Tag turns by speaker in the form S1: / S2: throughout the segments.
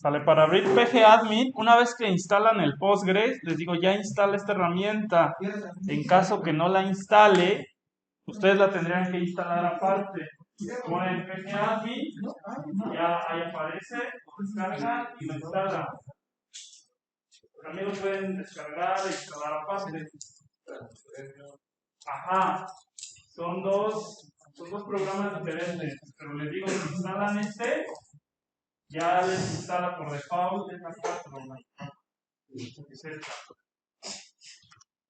S1: Sale para abrir PGAdmin, una vez que instalan el Postgres, les digo, ya instala esta herramienta. En caso que no la instale, ustedes la tendrían que instalar aparte. Ponen PGAdmin, ya ahí aparece, descargan y lo instalan. También lo pueden descargar e instalar aparte. Ajá, son dos programas diferentes, pero les digo, si instalan este, ya les instala por default esta 4.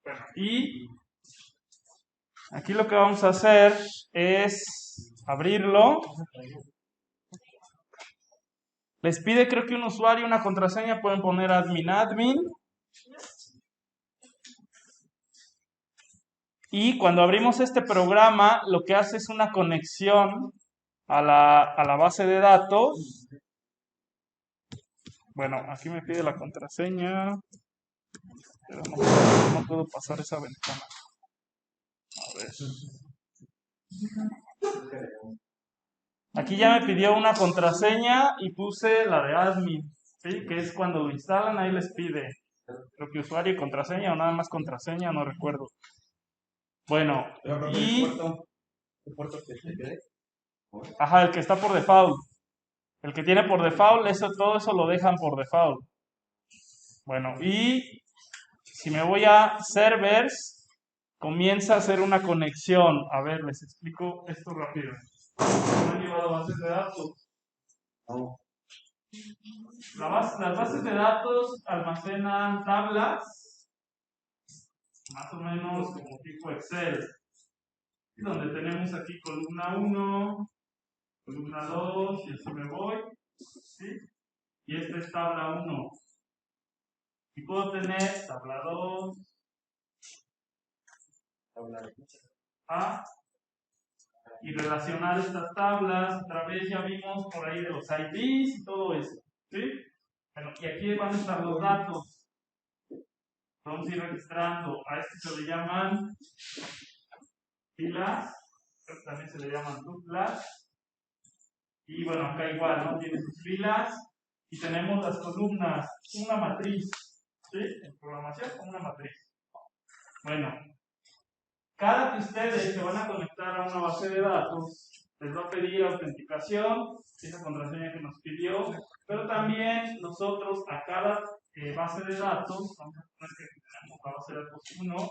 S1: Bueno, y aquí lo que vamos a hacer es abrirlo. Les pide creo que un usuario y una contraseña, pueden poner admin. Y cuando abrimos este programa, lo que hace es una conexión a la base de datos. Bueno, aquí me pide la contraseña, pero no puedo pasar esa ventana. A ver. Aquí ya me pidió una contraseña y puse la de admin, ¿sí? Que es cuando lo instalan, ahí les pide. Creo que usuario y contraseña o nada más contraseña, no recuerdo. Bueno, y... Ajá, el que está por default. El que tiene por default, todo eso lo dejan por default. Bueno, y si me voy a servers, comienza a hacer una conexión. A ver, les explico esto rápido. ¿No han llevado bases de datos? No. Las bases de datos almacenan tablas, más o menos como tipo Excel, donde tenemos aquí columna 1, columna 2, y así me voy, ¿sí? Y esta es tabla 1. Y puedo tener tabla 2, tabla A, y relacionar estas tablas. Otra vez ya vimos por ahí de los IDs y todo eso, ¿sí? Bueno, y aquí van a estar los datos. Vamos a ir registrando. A este se le llaman filas, también se le llaman tuplas. Y bueno, acá igual, ¿no? Tiene sus filas. Y tenemos las columnas, una matriz, ¿sí? En programación, como una matriz. Bueno, cada que ustedes se van a conectar a una base de datos, les va a pedir autenticación, esa contraseña que nos pidió, pero también nosotros a cada base de datos, vamos a poner que tenemos la base de datos 1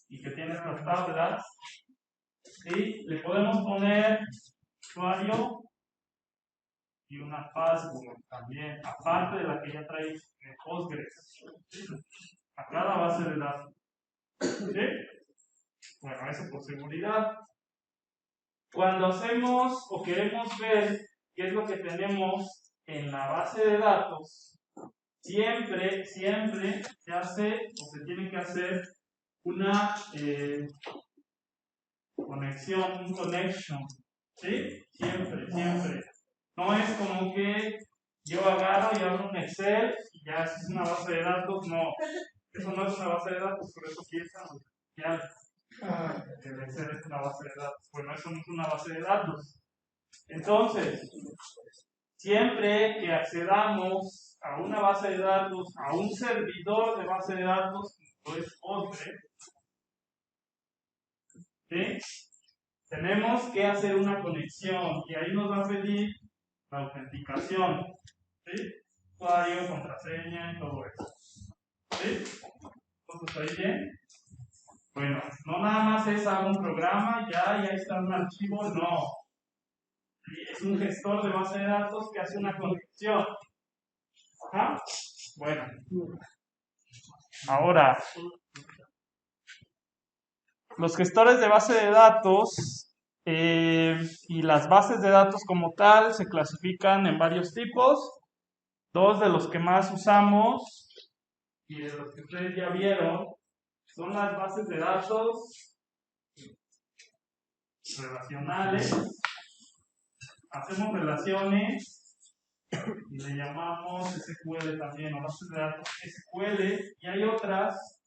S1: y que tiene estas tablas, y le podemos poner usuario y una password también, aparte de la que ya trae Postgres, a cada base de datos. ¿Sí? Bueno, eso por seguridad. Cuando hacemos o queremos ver qué es lo que tenemos en la base de datos, siempre se hace o se tiene que hacer una conexión, un connection, ¿sí? Siempre. No es como que yo agarro y abro un Excel y ya es una base de datos, no. Eso no es una base de datos, por eso piensan que el Excel es una base de datos. Bueno, eso no es una base de datos. Entonces, siempre que accedamos a una base de datos, a un servidor de base de datos, como es Postgres, ¿sí? Tenemos que hacer una conexión y ahí nos va a pedir la autenticación, ¿sí? Usuario, contraseña y todo eso, ¿sí? Entonces, ¿ahí bien? Bueno, no nada más es a un programa, ya está un archivo, no. Es un gestor de base de datos que hace una conexión. Ajá. Bueno, ahora, los gestores de base de datos y las bases de datos como tal se clasifican en varios tipos. Dos de los que más usamos y de los que ustedes ya vieron son las bases de datos relacionales. Hacemos relaciones y le llamamos SQL también, o bases de datos SQL, y hay otras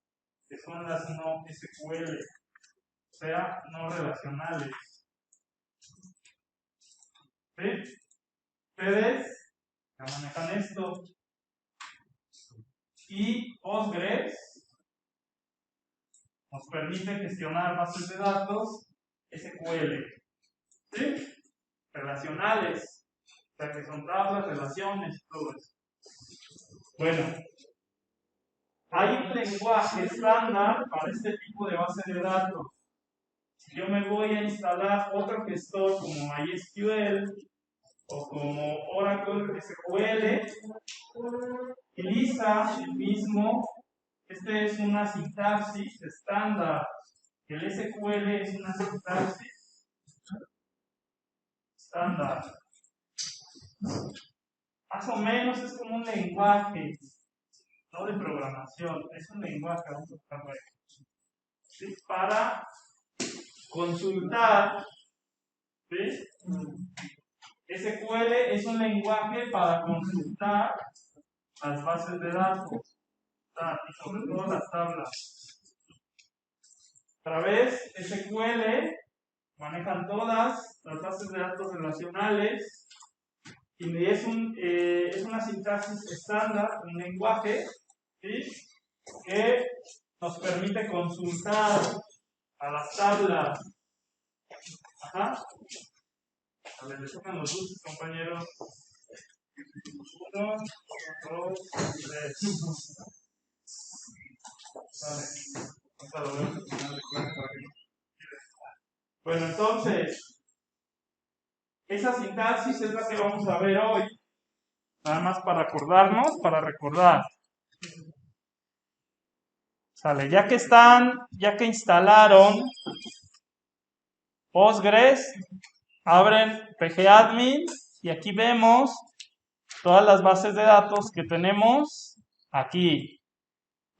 S1: que son las no SQL, o sea, no relacionales. ¿Sí? Ustedes Ya manejan esto. Y Postgres nos permite gestionar bases de datos SQL, ¿sí? Relacionales, o sea que son tablas, relaciones y todo eso. Bueno, hay un lenguaje estándar para este tipo de base de datos. Si yo me voy a instalar otro gestor como MySQL o como Oracle SQL, utiliza el mismo. Este es una sintaxis estándar. El SQL es una sintaxis estándar. Más o menos es como un lenguaje, no de programación, es un lenguaje, vamos a buscarlo ahí, ¿sí? Para consultar, ¿sí? SQL es un lenguaje para consultar las bases de datos, y sobre todo las tablas. Otra vez, SQL manejan todas las bases de datos relacionales y es una sintaxis estándar, un lenguaje, ¿sí? Que nos permite consultar a las tablas. Ajá. A ver, le tocan los dulces, compañeros. 1, 2, 3. Vale. Hasta lo vemos al final de clase para que no. Bueno, entonces, esa sintaxis es la que vamos a ver hoy. Nada más para acordarnos, para recordar. Sale, ya que instalaron Postgres, abren pgadmin y aquí vemos todas las bases de datos que tenemos aquí,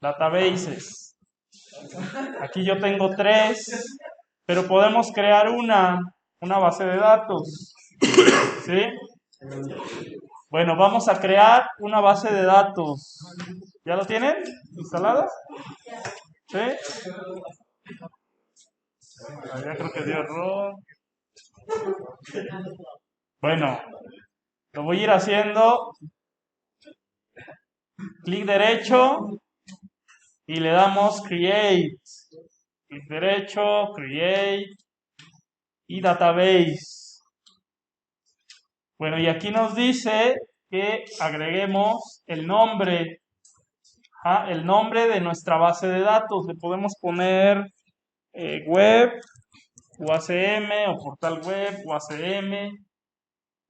S1: databases. Aquí yo tengo 3, pero podemos crear una base de datos, ¿sí? Bueno, vamos a crear una base de datos. ¿Ya lo tienen instalada? ¿Sí? Ya creo que dio error. Bueno, lo voy a ir haciendo. Clic derecho y le damos Create. Clic derecho, Create y Database. Bueno, y aquí nos dice que agreguemos el nombre de nuestra base de datos. Le podemos poner web, UACM o portal web, UACM.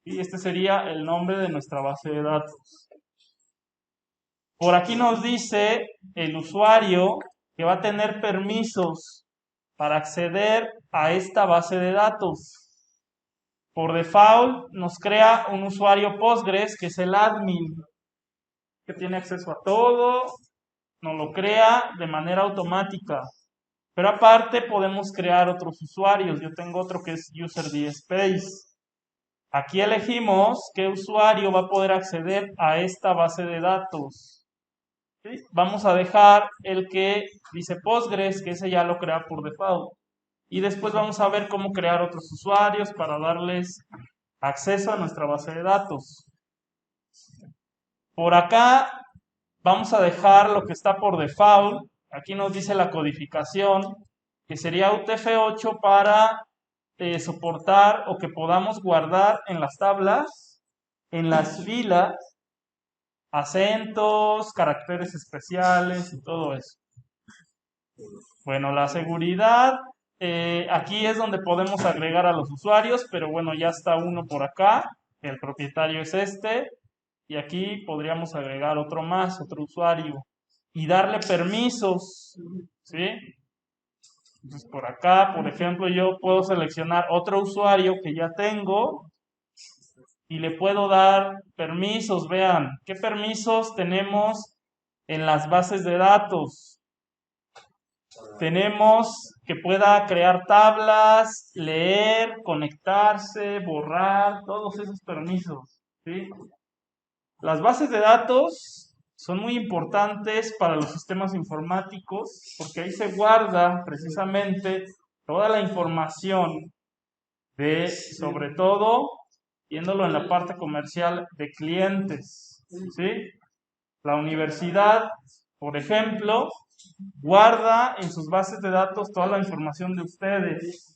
S1: Y este sería el nombre de nuestra base de datos. Por aquí nos dice el usuario que va a tener permisos para acceder a esta base de datos. Por default nos crea un usuario Postgres que es el admin, que tiene acceso a todo, nos lo crea de manera automática. Pero aparte podemos crear otros usuarios. Yo tengo otro que es UserDSpace. Aquí elegimos qué usuario va a poder acceder a esta base de datos. ¿Sí? Vamos a dejar el que dice Postgres, que ese ya lo crea por default. Y después vamos a ver cómo crear otros usuarios para darles acceso a nuestra base de datos. Por acá vamos a dejar lo que está por default. Aquí nos dice la codificación, que sería UTF-8 para soportar o que podamos guardar en las tablas, en las filas, acentos, caracteres especiales y todo eso. Bueno, la seguridad, aquí es donde podemos agregar a los usuarios, pero bueno, ya está uno por acá, el propietario es este, y aquí podríamos agregar otro más, otro usuario, y darle permisos, ¿sí? Entonces por acá, por ejemplo, yo puedo seleccionar otro usuario que ya tengo, y le puedo dar permisos. Vean, ¿qué permisos tenemos en las bases de datos? Tenemos que pueda crear tablas, leer, conectarse, borrar, todos esos permisos, ¿sí? Las bases de datos son muy importantes para los sistemas informáticos porque ahí se guarda precisamente toda la información de, sobre todo, viéndolo en la parte comercial de clientes, ¿sí? La universidad, por ejemplo, guarda en sus bases de datos toda la información de ustedes.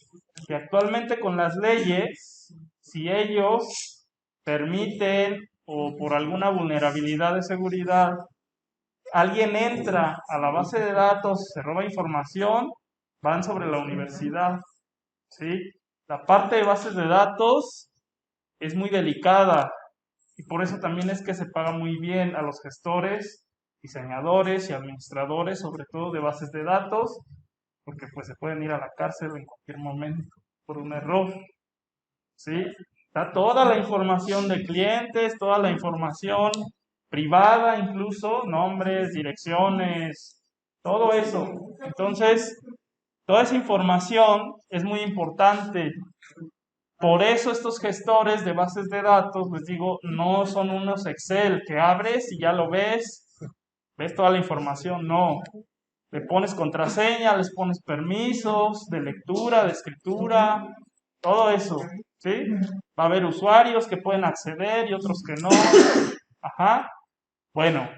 S1: Y actualmente con las leyes, si ellos permiten o por alguna vulnerabilidad de seguridad, alguien entra a la base de datos, se roba información, van sobre la universidad, ¿sí? La parte de bases de datos es muy delicada y por eso también es que se paga muy bien a los gestores, diseñadores y administradores, sobre todo de bases de datos, porque pues se pueden ir a la cárcel en cualquier momento por un error, ¿sí? Está toda la información de clientes, toda la información privada, incluso nombres, direcciones, todo eso. Entonces, toda esa información es muy importante. Por eso estos gestores de bases de datos, les digo, no son unos Excel que abres y ya lo ves toda la información, no. Le pones contraseña, les pones permisos de lectura, de escritura, todo eso, ¿sí? Va a haber usuarios que pueden acceder y otros que no. Ajá. Bueno,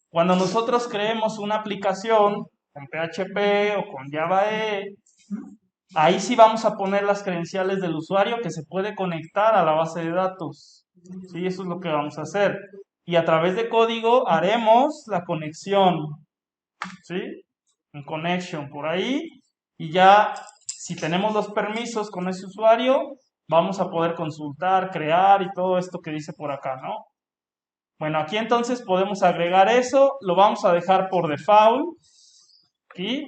S1: cuando nosotros creemos una aplicación con PHP o con Java EE, ahí sí vamos a poner las credenciales del usuario que se puede conectar a la base de datos. Sí, eso es lo que vamos a hacer. Y a través de código haremos la conexión. ¿Sí? Un connection por ahí. Y ya, si tenemos los permisos con ese usuario, vamos a poder consultar, crear y todo esto que dice por acá, ¿no? Bueno, aquí entonces podemos agregar eso. Lo vamos a dejar por default. Aquí.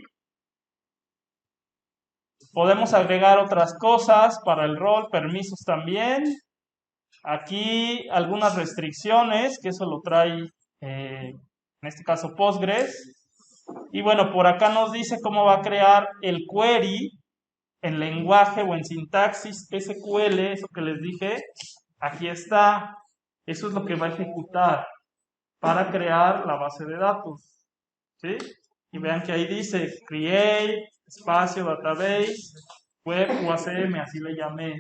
S1: Podemos agregar otras cosas para el rol, permisos también. Aquí algunas restricciones, que eso lo trae, en este caso, Postgres. Y bueno, por acá nos dice cómo va a crear el query en lenguaje o en sintaxis SQL, eso que les dije. Aquí está. Eso es lo que va a ejecutar para crear la base de datos. ¿Sí? Y vean que ahí dice create, espacio, database, web, UACM, así le llamé.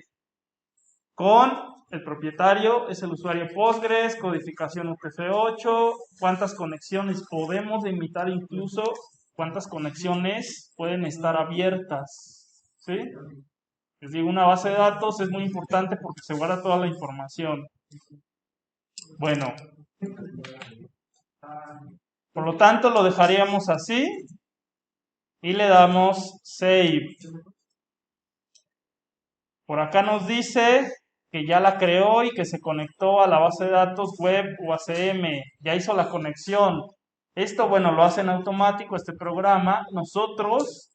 S1: Con el propietario es el usuario Postgres, codificación UTF-8, cuántas conexiones podemos limitar, incluso cuántas conexiones pueden estar abiertas. ¿Sí? Les digo, una base de datos es muy importante porque se guarda toda la información. Bueno, por lo tanto lo dejaríamos así y le damos Save. Por acá nos dice que ya la creó y que se conectó a la base de datos web UACM, ya hizo la conexión. Esto, bueno, lo hace en automático este programa. Nosotros,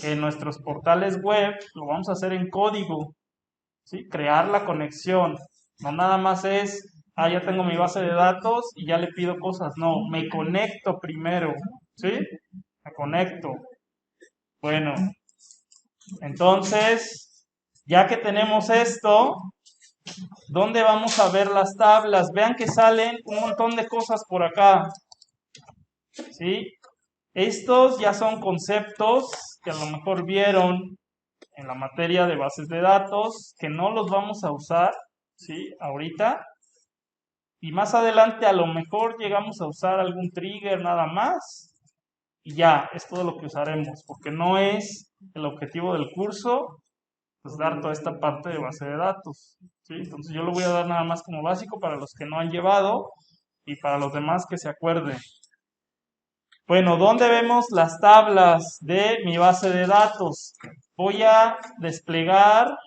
S1: en nuestros portales web, lo vamos a hacer en código, ¿sí? Crear la conexión. No nada más es, ya tengo mi base de datos y ya le pido cosas. No, me conecto primero, ¿sí? Me conecto. Bueno, entonces, ya que tenemos esto, ¿dónde vamos a ver las tablas? Vean que salen un montón de cosas por acá. ¿Sí? Estos ya son conceptos que a lo mejor vieron en la materia de bases de datos, que no los vamos a usar, ¿sí? Ahorita. Y más adelante a lo mejor llegamos a usar algún trigger nada más. Y ya, es todo lo que usaremos, porque no es el objetivo del curso, pues dar toda esta parte de base de datos. ¿Sí? Entonces yo lo voy a dar nada más como básico para los que no han llevado y para los demás que se acuerden. Bueno, ¿dónde vemos las tablas de mi base de datos? Voy a desplegar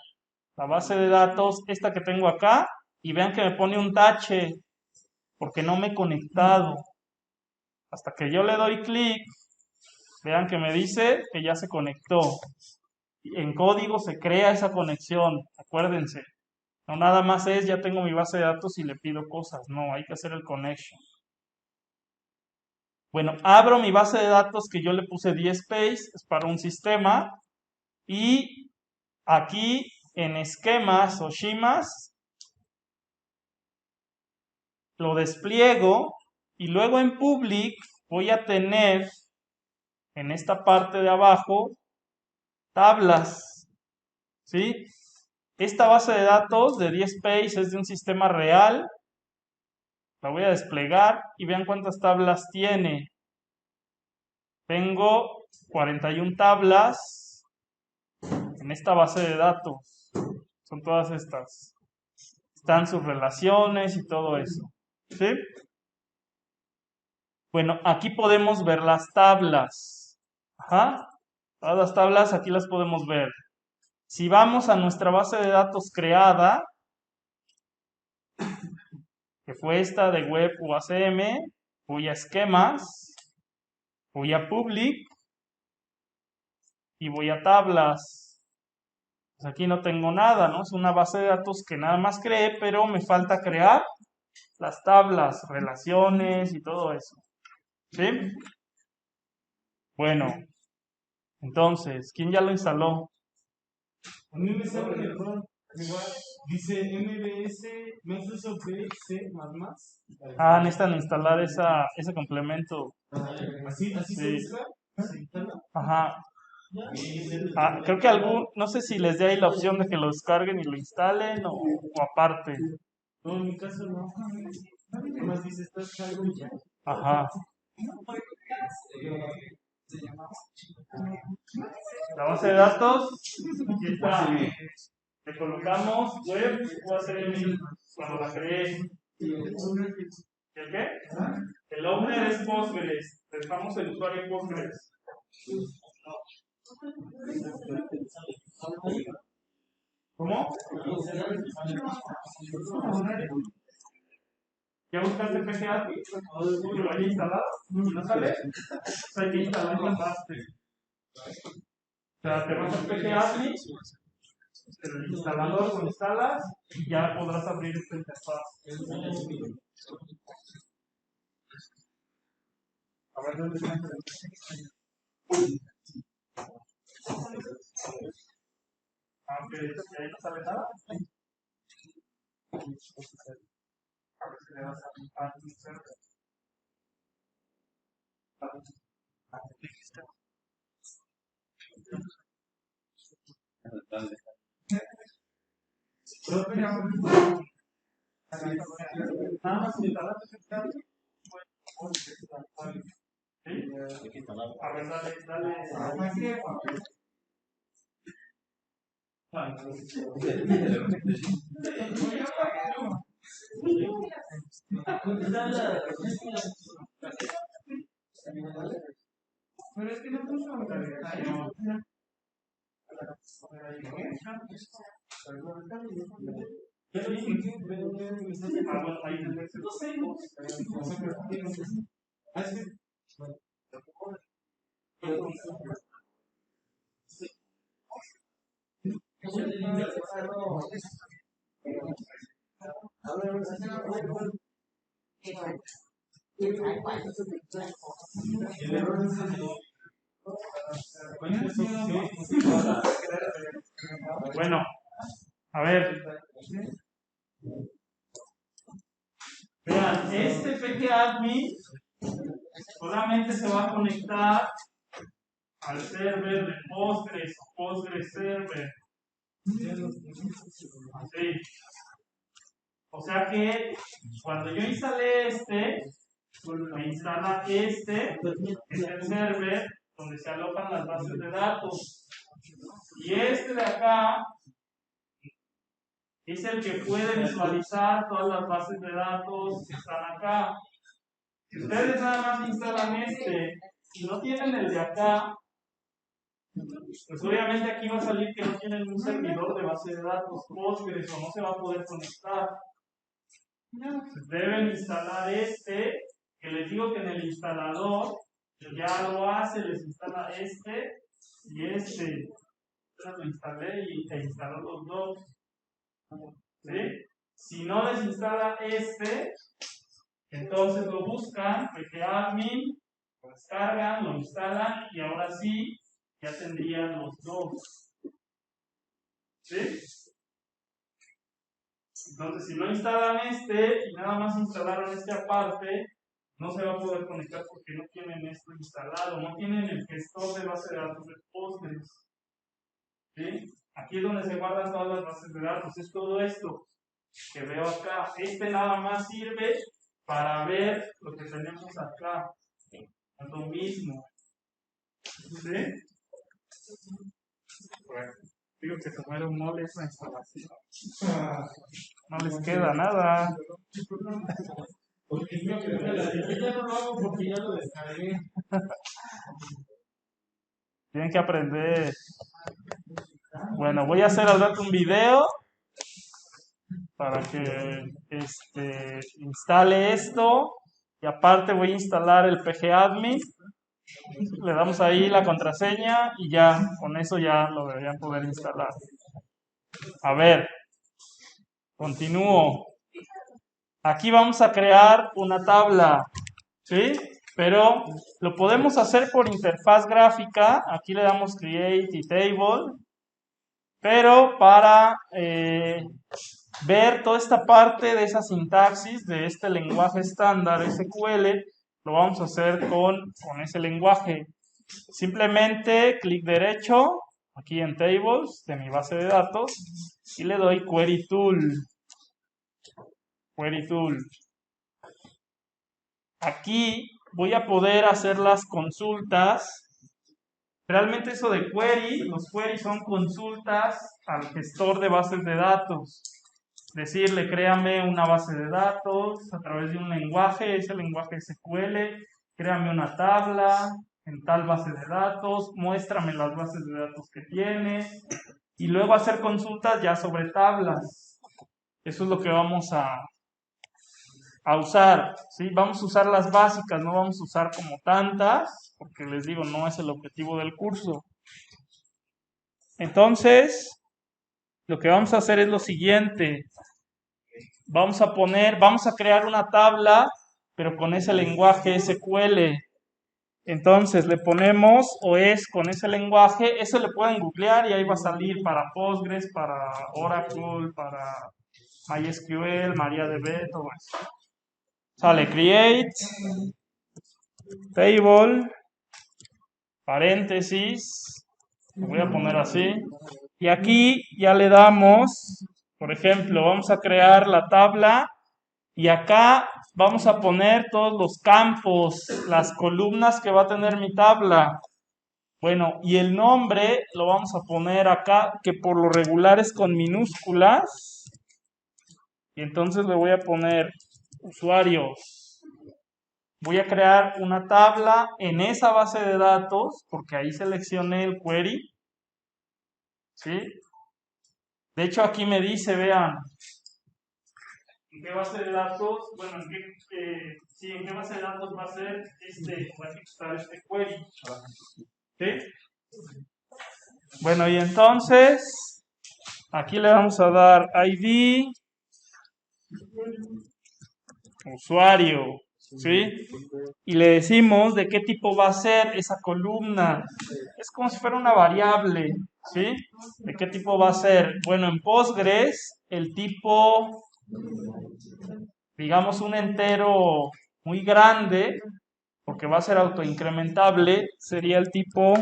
S1: la base de datos, esta que tengo acá, y vean que me pone un tache, porque no me he conectado. Hasta que yo le doy clic, vean que me dice que ya se conectó. En código se crea esa conexión, acuérdense. No nada más es, ya tengo mi base de datos y le pido cosas. No, hay que hacer el connection. Bueno, abro mi base de datos que yo le puse DSpace, es para un sistema. Y aquí en esquemas o schemas, lo despliego. Y luego en public voy a tener en esta parte de abajo tablas. ¿Sí? Esta base de datos de DSpace es de un sistema real. La voy a desplegar y vean cuántas tablas tiene. Tengo 41 tablas en esta base de datos. Son todas estas. Están sus relaciones y todo eso. ¿Sí? Bueno, aquí podemos ver las tablas. Ajá. Todas las tablas aquí las podemos ver. Si vamos a nuestra base de datos creada, que fue esta de web UACM, voy a esquemas, voy a public y voy a tablas. Pues aquí no tengo nada, ¿no? Es una base de datos que nada más creé, pero me falta crear las tablas, relaciones y todo eso. ¿Sí? Bueno, entonces, ¿quién ya lo instaló?
S2: A mí me sale un error. Igual, dice MBS, Microsoft C++.
S1: Ah, necesitan instalar ese complemento.
S2: ¿Así se
S1: Sí.
S2: busca?
S1: Ajá. Ah, creo que no sé si les dé ahí la opción de que lo descarguen y lo instalen o aparte.
S2: No, en mi caso no. Además dice, estás cargo y ya.
S1: Ajá. La base de datos, aquí está. Le colocamos web UACM cuando la creé. ¿El qué? El owner es Postgres. Dejamos el usuario Postgres. ¿Cómo? ¿Ya buscaste PGA? ¿Lo hay instalado? ¿No sale? Hay que instalarlo aparte. O sea, te vas a PGA, el instalador lo instalas y ya podrás abrir esta interfaz. A ver dónde está. Aunque ahí no sale nada. A ver si le das a insertar. Nada más instalaste el cable. ¿Sí? A ver, dale. Pero es que no puso Bueno, a ver. Vean, este PGAdmin solamente se va a conectar al server de Postgres o Postgres Server. Así. O sea que cuando yo instalé me instala este, que es el server donde se alojan las bases de datos. Y este de acá es el que puede visualizar todas las bases de datos que están acá. Si ustedes nada más instalan y no tienen el de acá, pues obviamente aquí va a salir que no tienen un servidor de base de datos Postgres o no se va a poder conectar. Deben instalar que les digo que en el instalador ya lo hace, les instala y este. Yo lo instalé e instaló los dos. ¿Sí? Si no les instala entonces lo buscan, PGAdmin, lo descargan, lo instalan y ahora sí ya tendrían los dos. ¿Sí? Entonces, si no instalan y nada más instalaron aparte, no se va a poder conectar porque no tienen esto instalado, no tienen el gestor de base de datos de Postgres. ¿sí? Aquí es donde se guardan todas las bases de datos, es todo esto que veo acá. Este nada más sirve para ver lo que tenemos acá, es lo mismo, ¿sí? Bueno, digo que se muere un mole esa instalación. No les queda nada.
S2: Porque yo ya no lo hago porque ya lo descargué.
S1: Tienen que aprender. Bueno, voy a hacer al rato un video para que instale esto. Y aparte voy a instalar el PGAdmin. Le damos ahí la contraseña y ya, con eso ya lo deberían poder instalar. A ver, continúo. Aquí vamos a crear una tabla, ¿sí? Pero lo podemos hacer por interfaz gráfica. Aquí le damos Create y Table. Pero para ver toda esta parte de esa sintaxis de este lenguaje estándar SQL, lo vamos a hacer con ese lenguaje. Simplemente clic derecho aquí en Tables de mi base de datos y le doy Query Tool. Query Tool. Aquí voy a poder hacer las consultas. Realmente eso de query, los queries son consultas al gestor de bases de datos. Decirle, créame una base de datos a través de un lenguaje, ese lenguaje SQL, créame una tabla en tal base de datos, muéstrame las bases de datos que tiene y luego hacer consultas ya sobre tablas. Eso es lo que vamos a usar, ¿sí? Vamos a usar las básicas, no vamos a usar como tantas, porque les digo, no es el objetivo del curso. Entonces, lo que vamos a hacer es lo siguiente. Vamos a crear una tabla, pero con ese lenguaje SQL. Entonces, le ponemos OS con ese lenguaje, eso le pueden googlear y ahí va a salir para Postgres, para Oracle, para MySQL, MariaDB, todo eso. Sale create, table, paréntesis, lo voy a poner así. Y aquí ya le damos, por ejemplo, vamos a crear la tabla y acá vamos a poner todos los campos, las columnas que va a tener mi tabla. Bueno, y el nombre lo vamos a poner acá, que por lo regular es con minúsculas. Y entonces le voy a poner usuarios. Voy a crear una tabla en esa base de datos, porque ahí seleccioné el query. ¿Sí? De hecho, aquí me dice, vean, ¿en qué base de datos? Bueno, ¿en qué base de datos va a ser va a ejecutar este query? ¿Sí? Bueno, y entonces, aquí le vamos a dar ID, usuario, ¿sí? Y le decimos de qué tipo va a ser esa columna. Es como si fuera una variable, ¿sí? ¿De qué tipo va a ser? Bueno, en Postgres, el tipo, digamos, un entero muy grande, porque va a ser autoincrementable, sería el tipo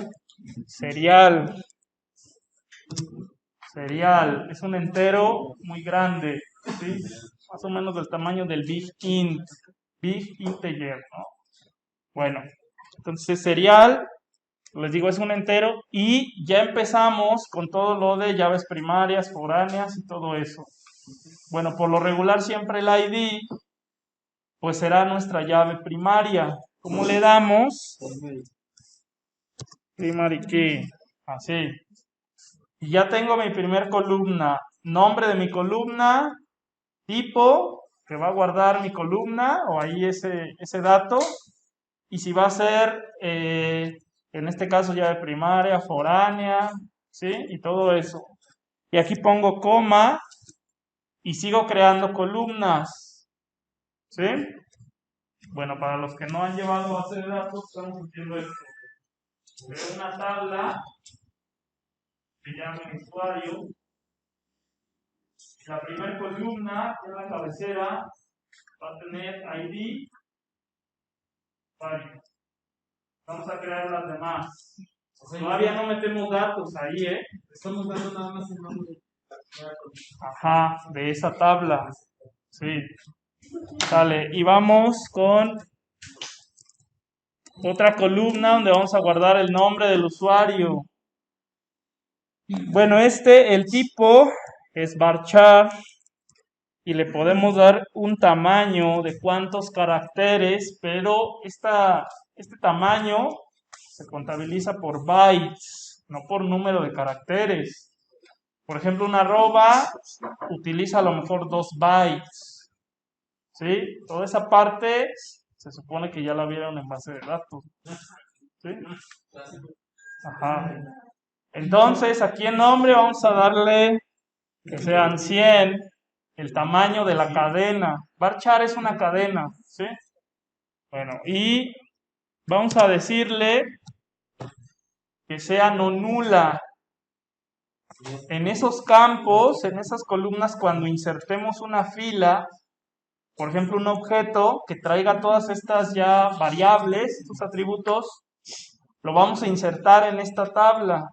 S1: serial. Serial, es un entero muy grande, ¿sí? Más o menos del tamaño del big integer, ¿no? Bueno, entonces serial, les digo, es un entero y ya empezamos con todo lo de llaves primarias, foráneas y todo eso. Bueno, por lo regular siempre el ID pues será nuestra llave primaria. ¿Cómo le damos? Primary key, así. Y ya tengo mi primer columna, nombre de mi columna, tipo que va a guardar mi columna o ahí ese dato, y si va a ser, en este caso llave primaria, foránea, ¿sí? Y todo eso. Y aquí pongo coma y sigo creando columnas, ¿sí? Bueno, para los que no han llevado base de datos, estamos haciendo esto. Creo una tabla que llama usuario. La primera columna, que es la cabecera, va a tener ID, usuario. Vamos a crear las demás. Todavía no metemos datos ahí, ¿eh?
S2: Estamos dando nada más el nombre.
S1: Ajá, de esa tabla. Sí. Sale. Y vamos con otra columna donde vamos a guardar el nombre del usuario. Bueno, el tipo es varchar y le podemos dar un tamaño de cuántos caracteres, pero este tamaño se contabiliza por bytes, no por número de caracteres. Por ejemplo, una arroba utiliza a lo mejor 2 bytes. ¿Sí? Toda esa parte se supone que ya la vieron en base de datos. ¿Sí? Ajá. Entonces, aquí en nombre vamos a darle que sean 100, el tamaño de la cadena. Varchar es una cadena, ¿sí? Bueno, y vamos a decirle que sea no nula. En esos campos, en esas columnas, cuando insertemos una fila, por ejemplo, un objeto que traiga todas estas ya variables, estos atributos, lo vamos a insertar en esta tabla.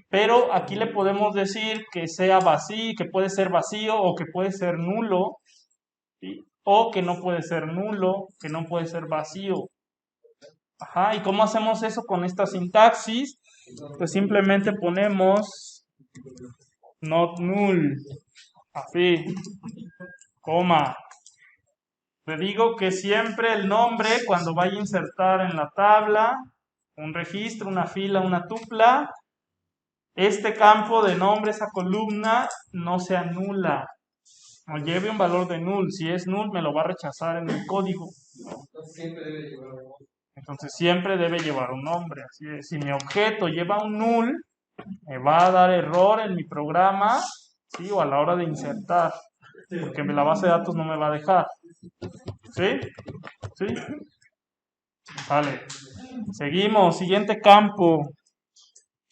S1: Pero aquí le podemos decir que sea vacío, que puede ser vacío o que puede ser nulo, ¿sí? O que no puede ser nulo, que no puede ser vacío. Ajá, ¿y cómo hacemos eso con esta sintaxis? Pues simplemente ponemos not null, así, coma. Le digo que siempre el nombre, cuando vaya a insertar en la tabla, un registro, una fila, una tupla, este campo de nombre, esa columna, no sea nula. No lleve un valor de null. Si es null, me lo va a rechazar en el código. Entonces siempre debe llevar un nombre. Así es. Si mi objeto lleva un null, me va a dar error en mi programa, ¿sí? O a la hora de insertar. Porque la base de datos no me va a dejar. ¿Sí? ¿Sí? Vale. Seguimos. Siguiente campo.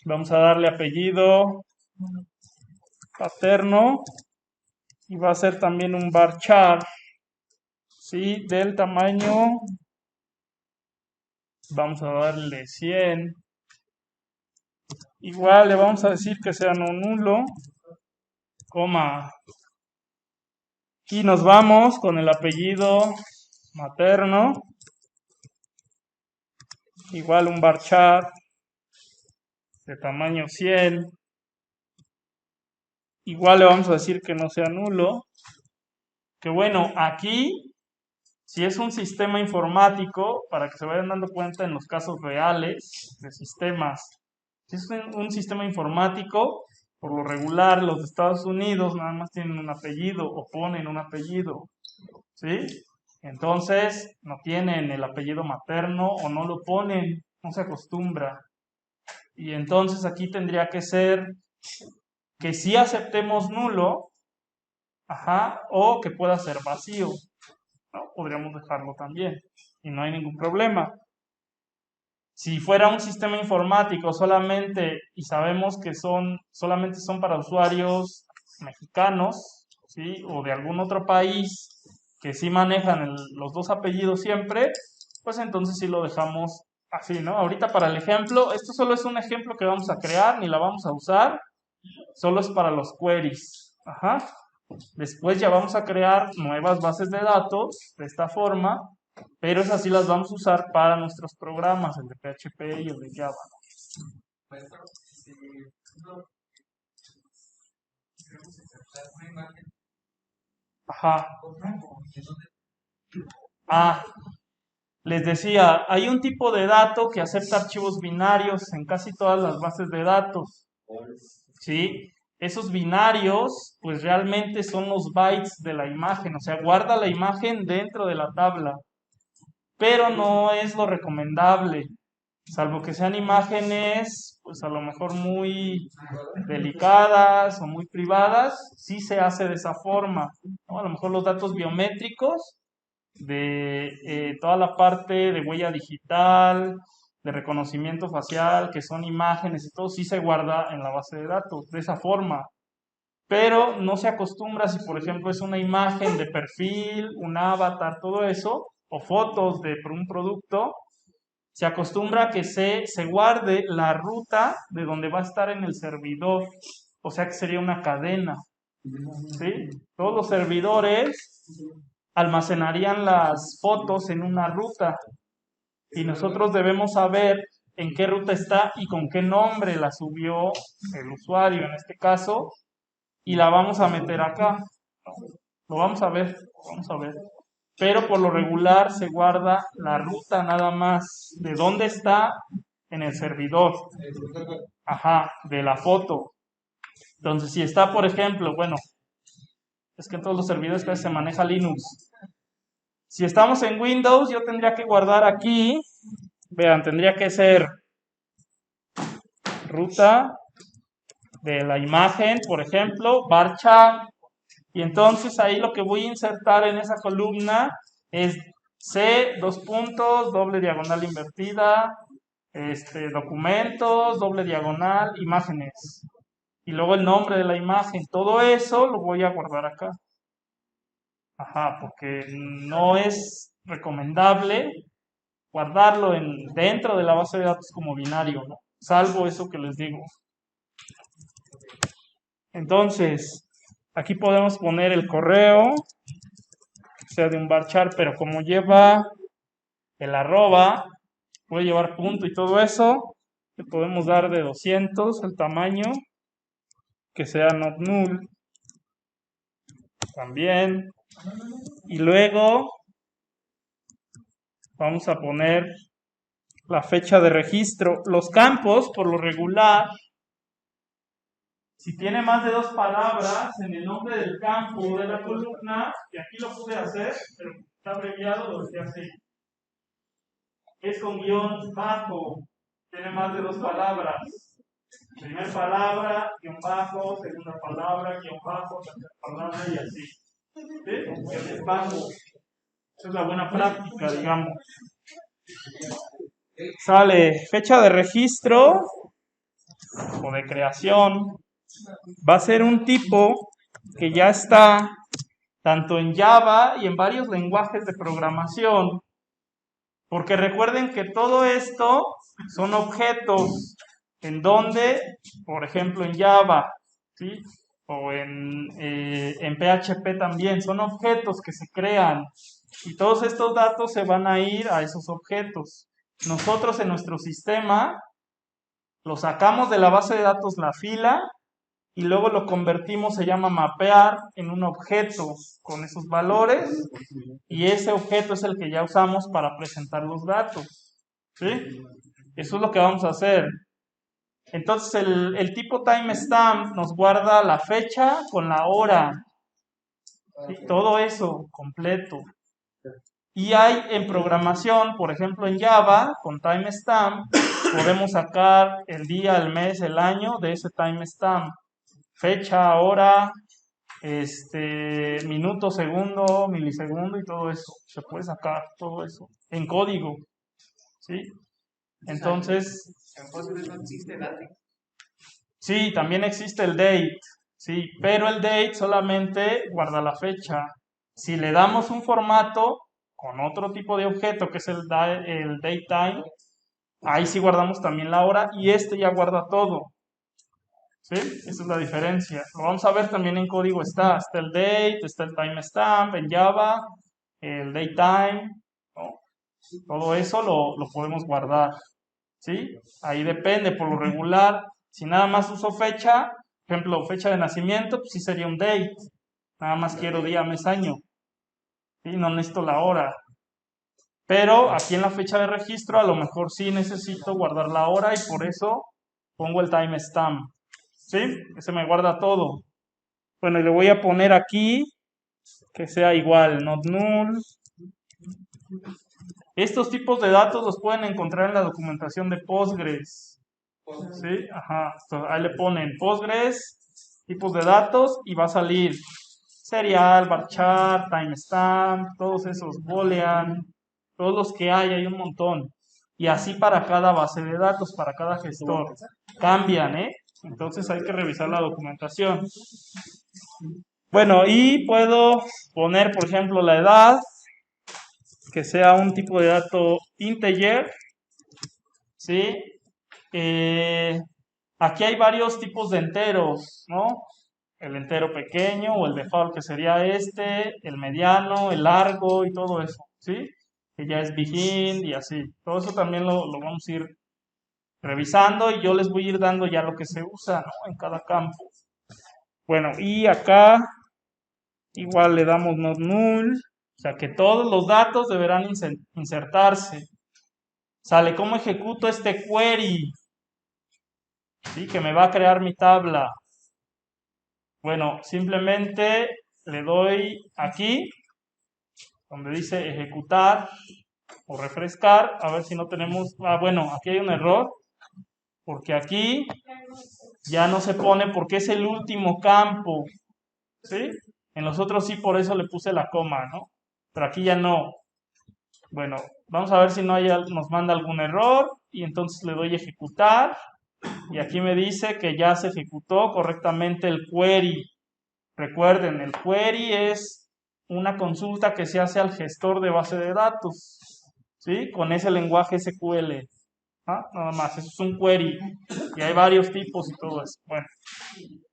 S1: Vamos a darle apellido paterno. Y va a ser también un varchar. ¿Sí? Del tamaño. Vamos a darle 100. Igual le vamos a decir que sea no nulo. Coma. Y nos vamos con el apellido materno. Igual un varchar de tamaño 100. Igual le vamos a decir que no sea nulo. Que bueno, aquí, si es un sistema informático, para que se vayan dando cuenta en los casos reales de sistemas, si es un sistema informático, por lo regular los de Estados Unidos nada más tienen un apellido o ponen un apellido, ¿sí? Entonces no tienen el apellido materno o no lo ponen, no se acostumbra. Y entonces aquí tendría que ser que sí aceptemos nulo, ajá, o que pueda ser vacío, ¿no? Podríamos dejarlo también y no hay ningún problema. Si fuera un sistema informático solamente y sabemos que solamente son para usuarios mexicanos, ¿sí? O de algún otro país que sí manejan los dos apellidos siempre, pues entonces sí lo dejamos así, ¿no? Ahorita para el ejemplo, esto solo es un ejemplo que vamos a crear, ni la vamos a usar, solo es para los queries. Ajá. Después ya vamos a crear nuevas bases de datos de esta forma, pero esas sí las vamos a usar para nuestros programas, el de PHP y el de Java. Ajá. Ah, les decía, hay un tipo de dato que acepta archivos binarios en casi todas las bases de datos. ¿Sí? Esos binarios, pues realmente son los bytes de la imagen, o sea, guarda la imagen dentro de la tabla, pero no es lo recomendable, salvo que sean imágenes, pues a lo mejor muy delicadas o muy privadas, sí se hace de esa forma, ¿no? A lo mejor los datos biométricos de toda la parte de huella digital, de reconocimiento facial, que son imágenes y todo, sí se guarda en la base de datos, de esa forma. Pero no se acostumbra si, por ejemplo, es una imagen de perfil, un avatar, todo eso, o fotos de un producto, se acostumbra a que se guarde la ruta de donde va a estar en el servidor. O sea que sería una cadena. ¿Sí? Todos los servidores almacenarían las fotos en una ruta. Y nosotros debemos saber en qué ruta está y con qué nombre la subió el usuario en este caso. Y la vamos a meter acá. Lo vamos a ver. Pero por lo regular se guarda la ruta nada más de dónde está en el servidor. Ajá, de la foto. Entonces, si está, por ejemplo, bueno, es que en todos los servidores casi se maneja Linux. Si estamos en Windows, yo tendría que guardar aquí, vean, tendría que ser ruta de la imagen, por ejemplo, varchar. Y entonces ahí lo que voy a insertar en esa columna es C, dos puntos, doble diagonal invertida, documentos, doble diagonal, imágenes. Y luego el nombre de la imagen. Todo eso lo voy a guardar acá. Ajá, porque no es recomendable guardarlo dentro de la base de datos como binario, ¿no? Salvo eso que les digo. Entonces, aquí podemos poner el correo, que sea de un varchar, pero como lleva el arroba, puede llevar punto y todo eso, le podemos dar de 200 el tamaño, que sea not null, también. Y luego vamos a poner la fecha de registro. Los campos, por lo regular, si tiene más de 2 palabras en el nombre del campo de la columna, que aquí lo pude hacer, pero está abreviado, lo dejé así. Es con guión bajo, tiene más de 2 palabras. Primera palabra, guión bajo, segunda palabra, guión bajo, tercera palabra y así. ¿Sí? Es bajo. Esa es la buena práctica, digamos. Sale fecha de registro o de creación. Va a ser un tipo que ya está tanto en Java y en varios lenguajes de programación. Porque recuerden que todo esto son objetos en donde, por ejemplo, en Java, ¿sí? O en PHP también, son objetos que se crean y todos estos datos se van a ir a esos objetos. Nosotros en nuestro sistema lo sacamos de la base de datos la fila y luego lo convertimos, se llama mapear, en un objeto con esos valores y ese objeto es el que ya usamos para presentar los datos. ¿Sí? Eso es lo que vamos a hacer. Entonces el tipo timestamp nos guarda la fecha con la hora. ¿Sí? Todo eso completo. Y hay en programación, por ejemplo en Java, con timestamp, podemos sacar el día, el mes, el año de ese timestamp. Fecha, hora, minuto, segundo, milisegundo y todo eso. Se puede sacar todo eso en código. ¿Sí? Entonces...
S3: ¿En Postgres no existe date?
S1: Sí, también existe el date. Sí, pero el date solamente guarda la fecha. Si le damos un formato con otro tipo de objeto que es el datetime, ahí sí guardamos también la hora y ya guarda todo. ¿Sí? Esa es la diferencia. Lo vamos a ver también en código está el date, está el timestamp en Java, el datetime, ¿no? Todo eso lo podemos guardar. ¿Sí? Ahí depende, por lo regular, si nada más uso fecha, por ejemplo, fecha de nacimiento, pues sí sería un date. Nada más quiero día, mes, año. ¿Sí? No necesito la hora. Pero aquí en la fecha de registro a lo mejor sí necesito guardar la hora y por eso pongo el timestamp. ¿Sí? Ese me guarda todo. Bueno, y le voy a poner aquí que sea igual, not null. Estos tipos de datos los pueden encontrar en la documentación de Postgres. ¿Sí? Ajá. Entonces, ahí le ponen Postgres, tipos de datos y va a salir serial, varchar, timestamp, todos esos, boolean, todos los que hay un montón. Y así para cada base de datos, para cada gestor. Cambian, ¿eh? Entonces hay que revisar la documentación. Bueno, y puedo poner, por ejemplo, la edad, que sea un tipo de dato integer, ¿sí? Aquí hay varios tipos de enteros, ¿no? El entero pequeño o el default que sería este, el mediano, el largo y todo eso, ¿sí? Que ya es begin y así. Todo eso también lo vamos a ir revisando y yo les voy a ir dando ya lo que se usa, ¿no? En cada campo. Bueno, y acá igual le damos not null, o sea que todos los datos deberán insertarse. Sale, ¿cómo ejecuto este query? ¿Sí? Que me va a crear mi tabla. Bueno, simplemente le doy aquí, donde dice ejecutar o refrescar, a ver si no tenemos, bueno, aquí hay un error, porque aquí ya no se pone porque es el último campo, ¿sí? En los otros sí, por eso le puse la coma, ¿no? Pero aquí ya no. Bueno, vamos a ver si no nos manda algún error y entonces le doy ejecutar y aquí me dice que ya se ejecutó correctamente el query. Recuerden, el query es una consulta que se hace al gestor de base de datos, ¿sí? Con ese lenguaje SQL. ¿Ah? Nada más, eso es un query y hay varios tipos y todo eso. Bueno,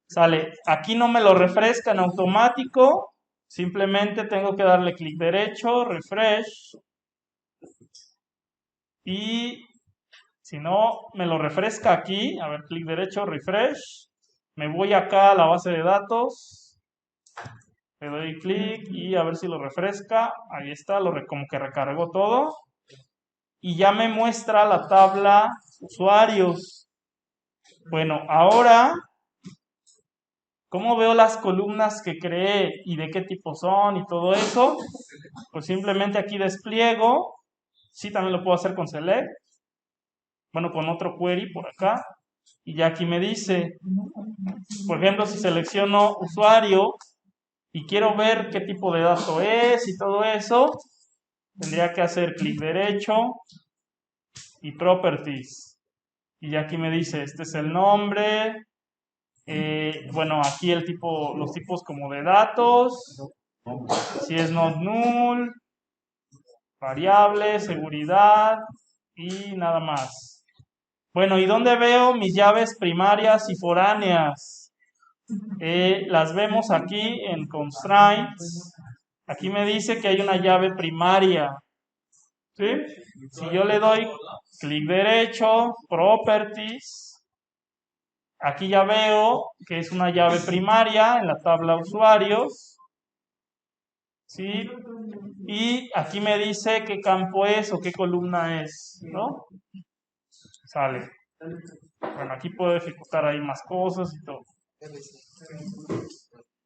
S1: sale. Aquí no me lo refresca en automático, simplemente tengo que darle clic derecho, refresh y si no me lo refresca aquí, a ver, clic derecho, refresh, me voy acá a la base de datos, le doy clic y a ver si lo refresca, ahí está, como que recargó todo y ya me muestra la tabla usuarios. Bueno, ahora, ¿cómo veo las columnas que creé y de qué tipo son y todo eso? Pues simplemente aquí despliego, sí, también lo puedo hacer con select, bueno, con otro query por acá, y ya aquí me dice, por ejemplo, si selecciono usuario y quiero ver qué tipo de dato es y todo eso, tendría que hacer clic derecho y properties. Y ya aquí me dice, este es el nombre, bueno, aquí el tipo, los tipos como de datos, si es not null, variable, seguridad y nada más. Bueno, ¿y dónde veo mis llaves primarias y foráneas? Las vemos aquí en constraints. Aquí me dice que hay una llave primaria. ¿Sí? Si yo le doy clic derecho, properties, aquí ya veo que es una llave primaria en la tabla usuarios. ¿Sí? Y aquí me dice qué campo es o qué columna es, ¿no? Sale. Bueno, aquí puedo ejecutar ahí más cosas y todo.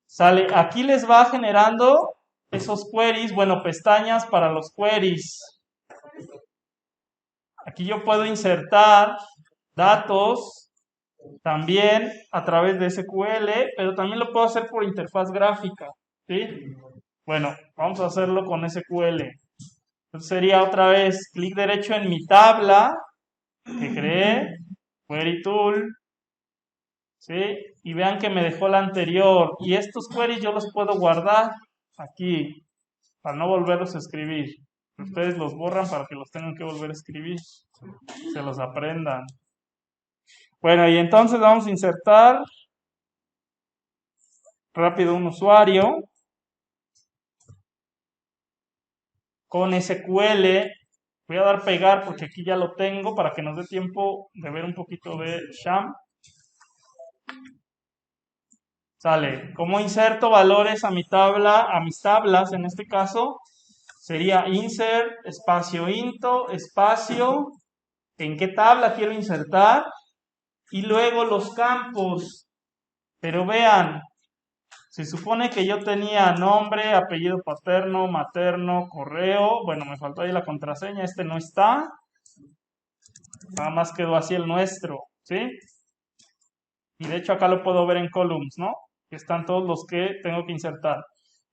S1: Sale. Aquí les va generando esos queries, bueno, pestañas para los queries. Aquí yo puedo insertar datos también a través de SQL, pero también lo puedo hacer por interfaz gráfica, ¿sí? Bueno, vamos a hacerlo con SQL. Entonces sería otra vez clic derecho en mi tabla que creé, Query Tool, ¿sí? Y vean que me dejó la anterior. Y estos queries yo los puedo guardar aquí para no volverlos a escribir. Ustedes los borran para que los tengan que volver a escribir. Se los aprendan. Bueno, y entonces vamos a insertar rápido un usuario con SQL. Voy a dar pegar porque aquí ya lo tengo para que nos dé tiempo de ver un poquito de Sham. Sale. ¿Cómo inserto valores a mi tabla, a mis tablas en este caso? Sería insert, espacio into, espacio, en qué tabla quiero insertar y luego los campos. Pero vean, se supone que yo tenía nombre, apellido paterno, materno, correo. Bueno, me faltó ahí la contraseña, este no está. Nada más quedó así el nuestro, ¿sí? Y de hecho acá lo puedo ver en columns, ¿no? Que están todos los que tengo que insertar.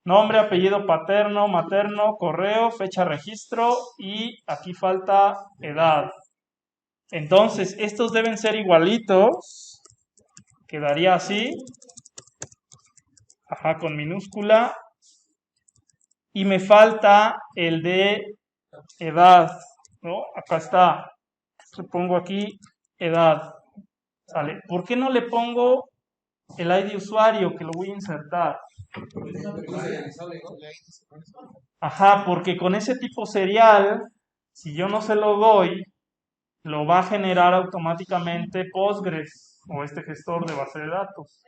S1: Nombre, apellido paterno, materno, correo, fecha registro y aquí falta edad. Entonces, estos deben ser igualitos. Quedaría así. Ajá, con minúscula. Y me falta el de edad, ¿no? Acá está. Le pongo aquí edad. ¿Sale? ¿Por qué no le pongo el ID usuario que lo voy a insertar? Ajá, porque con ese tipo serial, si yo no se lo doy, lo va a generar automáticamente Postgres o este gestor de base de datos.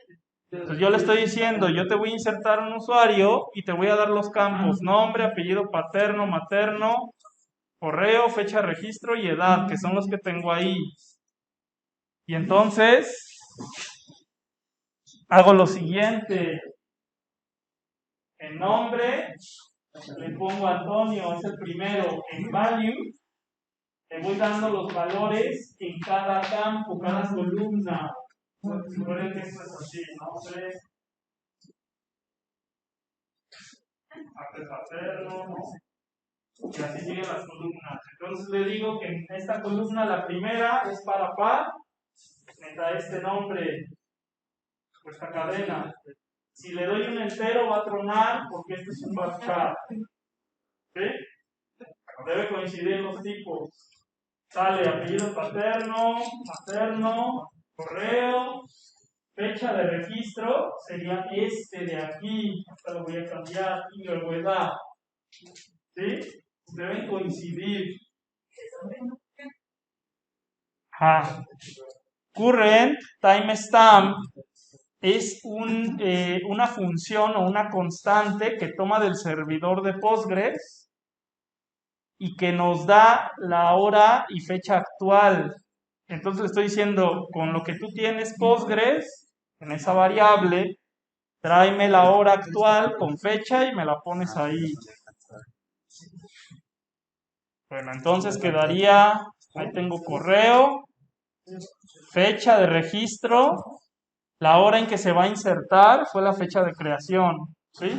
S1: Entonces yo le estoy diciendo, yo te voy a insertar un usuario y te voy a dar los campos nombre, apellido paterno, materno, correo, fecha de registro y edad, que son los que tengo ahí. Y entonces hago lo siguiente. En nombre le pongo Antonio, es el primero. En value le voy dando los valores en cada campo, cada columna. Recuerden que esto es así, nombre, paterno, ¿no? Y así siguen las columnas. Entonces le digo que en esta columna la primera es para par, me da este nombre, o esta cadena. Si le doy un entero va a tronar porque este es un varchar. ¿Sí? Debe coincidir los tipos. Sale apellido paterno, materno, correo, fecha de registro sería este de aquí. Hasta lo voy a cambiar y luego edad. ¿Sí? Deben coincidir. Current timestamp es una función o una constante que toma del servidor de Postgres y que nos da la hora y fecha actual. Entonces le estoy diciendo, con lo que tú tienes Postgres, en esa variable, tráeme la hora actual con fecha y me la pones ahí. Bueno, entonces quedaría, ahí tengo correo, fecha de registro, la hora en que se va a insertar fue la fecha de creación, ¿sí?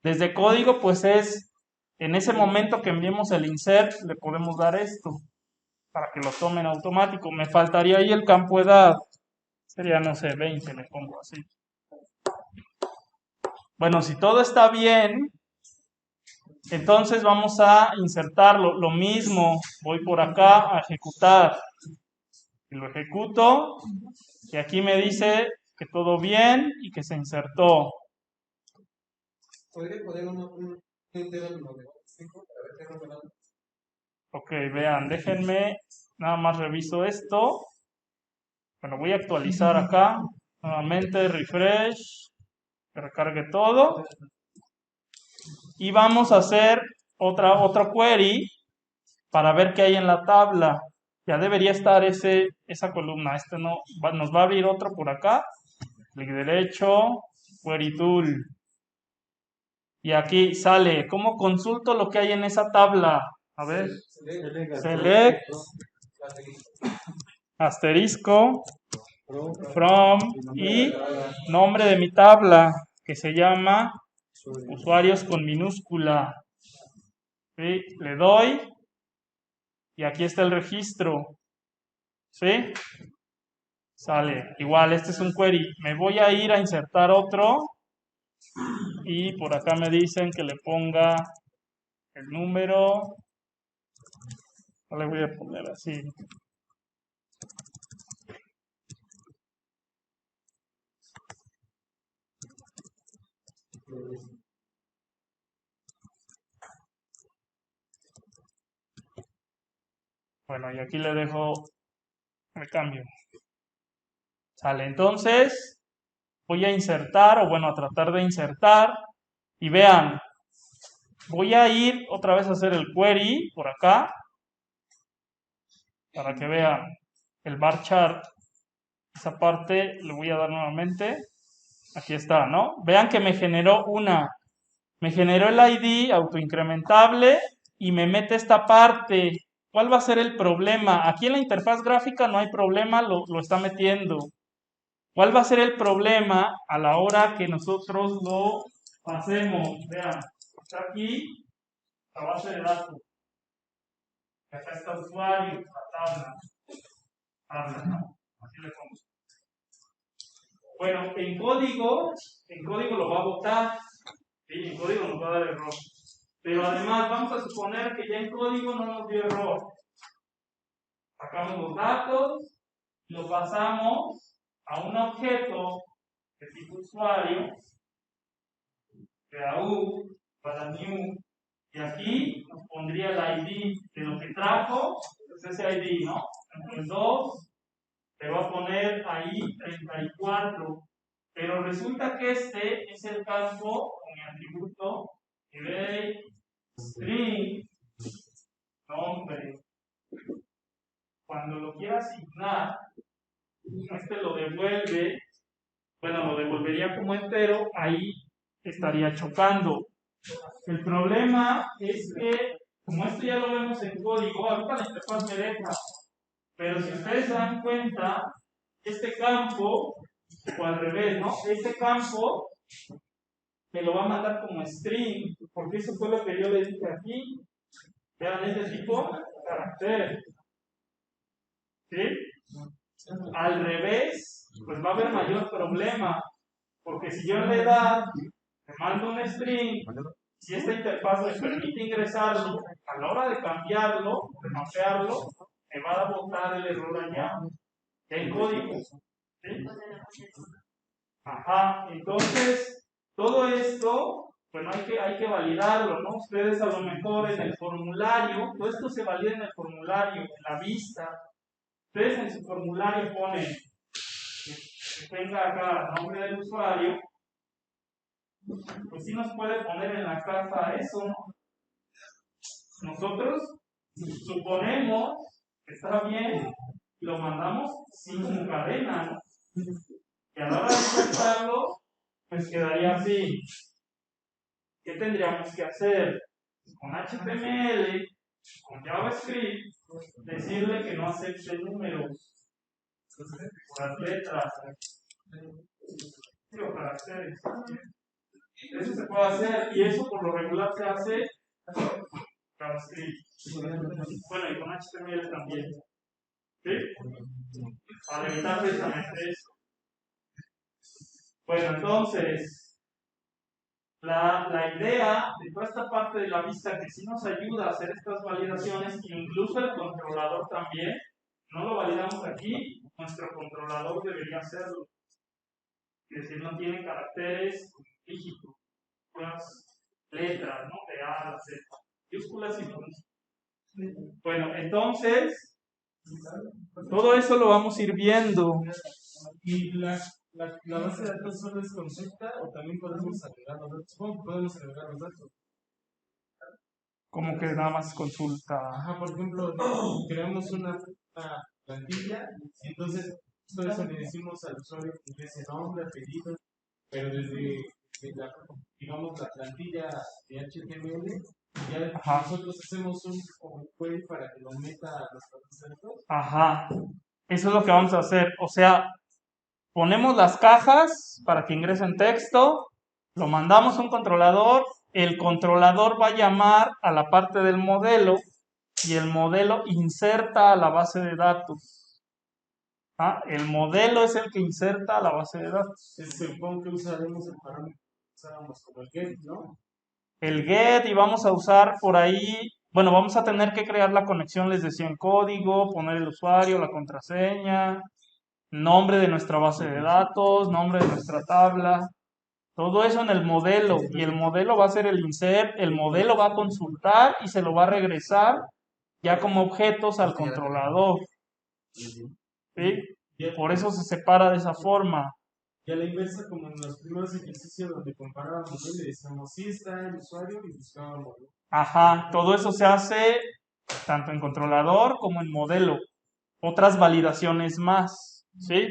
S1: Desde código, pues es, en ese momento que enviemos el insert, le podemos dar esto, para que lo tomen automático. Me faltaría ahí el campo edad, sería, no sé, 20, le pongo así. Bueno, si todo está bien, entonces vamos a insertarlo. Lo mismo, voy por acá a ejecutar. Y lo ejecuto, y aquí me dice que todo bien y que se insertó.
S3: ¿Podría poner un entero en
S1: Ok, vean, déjenme, nada más reviso esto. Bueno, voy a actualizar acá, nuevamente refresh, que recargue todo. Y vamos a hacer otra query para ver qué hay en la tabla. Ya debería estar esa columna. Este no, nos va a abrir otro por acá. Clic derecho, query tool. Y aquí sale, ¿cómo consulto lo que hay en esa tabla? A ver, select, asterisco, from y nombre de mi tabla, que se llama usuarios con minúscula. ¿Sí? Le doy y aquí está el registro. ¿Sí? Sale. Igual, este es un query. Me voy a ir a insertar otro y por acá me dicen que le ponga el número. No le voy a poner así. Bueno, y aquí le dejo el cambio. Sale, entonces voy a insertar, o bueno, a tratar de insertar. Y vean, voy a ir otra vez a hacer el query por acá. Para que vean el bar chart. Esa parte le voy a dar nuevamente. Aquí está, ¿no? Vean que me generó me generó el ID autoincrementable y me mete esta parte. ¿Cuál va a ser el problema? Aquí en la interfaz gráfica no hay problema, lo está metiendo. ¿Cuál va a ser el problema a la hora que nosotros lo hacemos? Vean, está aquí la base de datos. Acá está usuario, la tabla, ¿no? Así le pongo. Bueno, en código lo va a botar. ¿Sí? En código nos va a dar error. Pero además vamos a suponer que ya en código no nos dio error. Sacamos los datos, los pasamos a un objeto de tipo usuario, crea U, para new, y aquí nos pondría el ID de lo que trajo, es ese ID, ¿no? Entonces 2, le va a poner ahí 34, pero resulta que este es el campo con mi atributo eBay, string, nombre. Cuando lo quiera asignar, este lo devuelve, bueno, lo devolvería como entero, ahí estaría chocando. El problema es que, como esto ya lo vemos en código, ahorita la interfaz me deja, pero si ustedes se dan cuenta, este campo, o al revés, ¿no? Este campo me lo va a mandar como string, porque eso fue lo que yo le dije aquí. Vean, este tipo carácter. ¿Sí? Al revés, pues va a haber mayor problema, porque si yo en la edad me mando un string, si esta interfaz me permite ingresarlo, a la hora de cambiarlo, de mapearlo, me va a botar el error allá, ya en código. ¿Sí? Ajá, entonces, todo esto, bueno, hay que validarlo, ¿no? Ustedes a lo mejor en el formulario, todo esto se valida en el formulario, en la vista. Ustedes en su formulario ponen que tenga acá nombre del usuario, pues sí nos puede poner en la caja eso, ¿no? Nosotros suponemos que está bien y lo mandamos sí como cadena, ¿no? Y a la hora de insertarlo, pues quedaría así. ¿Qué tendríamos que hacer? Con HTML, con JavaScript, decirle que no acepte números, por las letras, o caracteres. Eso se puede hacer y eso por lo regular se hace JavaScript. Bueno, y con HTML también. ¿Sí? Para evitar precisamente eso. Bueno, entonces, la idea de toda esta parte de la vista que sí nos ayuda a hacer estas validaciones, incluso el controlador también, no lo validamos aquí, nuestro controlador debería hacerlo. Es decir, no tiene caracteres, dígitos, unas letras, ¿no? De A a Z, mayúsculas y minúsculas. Bueno, entonces, todo eso lo vamos a ir viendo.
S2: ¿Y la base de datos solo es consulta o también podemos agregar los datos? ¿Cómo podemos agregar los datos?
S1: Como que nada más consulta.
S2: Ajá, por ejemplo, creamos una plantilla y entonces todo eso le decimos al usuario que ingrese nombre, apellido, pero desde la, digamos, la plantilla de HTML, ya nosotros hacemos un query para que lo meta a los datos.
S1: Ajá, eso es lo que vamos a hacer. O sea, ponemos las cajas para que ingresen texto, lo mandamos a un controlador, el controlador va a llamar a la parte del modelo y el modelo inserta a la base de datos. ¿Ah? El modelo es el que inserta a la base de datos.
S2: Supongo que usaremos el parámetro que usábamos como el get, ¿no?
S1: El get, y vamos a usar por ahí, bueno, vamos a tener que crear la conexión, les decía, en código, poner el usuario, la contraseña, nombre de nuestra base de datos, nombre de nuestra tabla, todo eso en el modelo, y el modelo va a ser el insert, el modelo va a consultar y se lo va a regresar ya como objetos al controlador. ¿Sí? Por eso se separa de esa forma.
S2: Y a la inversa, como en los primeros ejercicios donde comparábamos, le decíamos, sí está el usuario y buscábamos.
S1: Ajá, todo eso se hace tanto en controlador como en modelo. Otras validaciones más, ¿sí?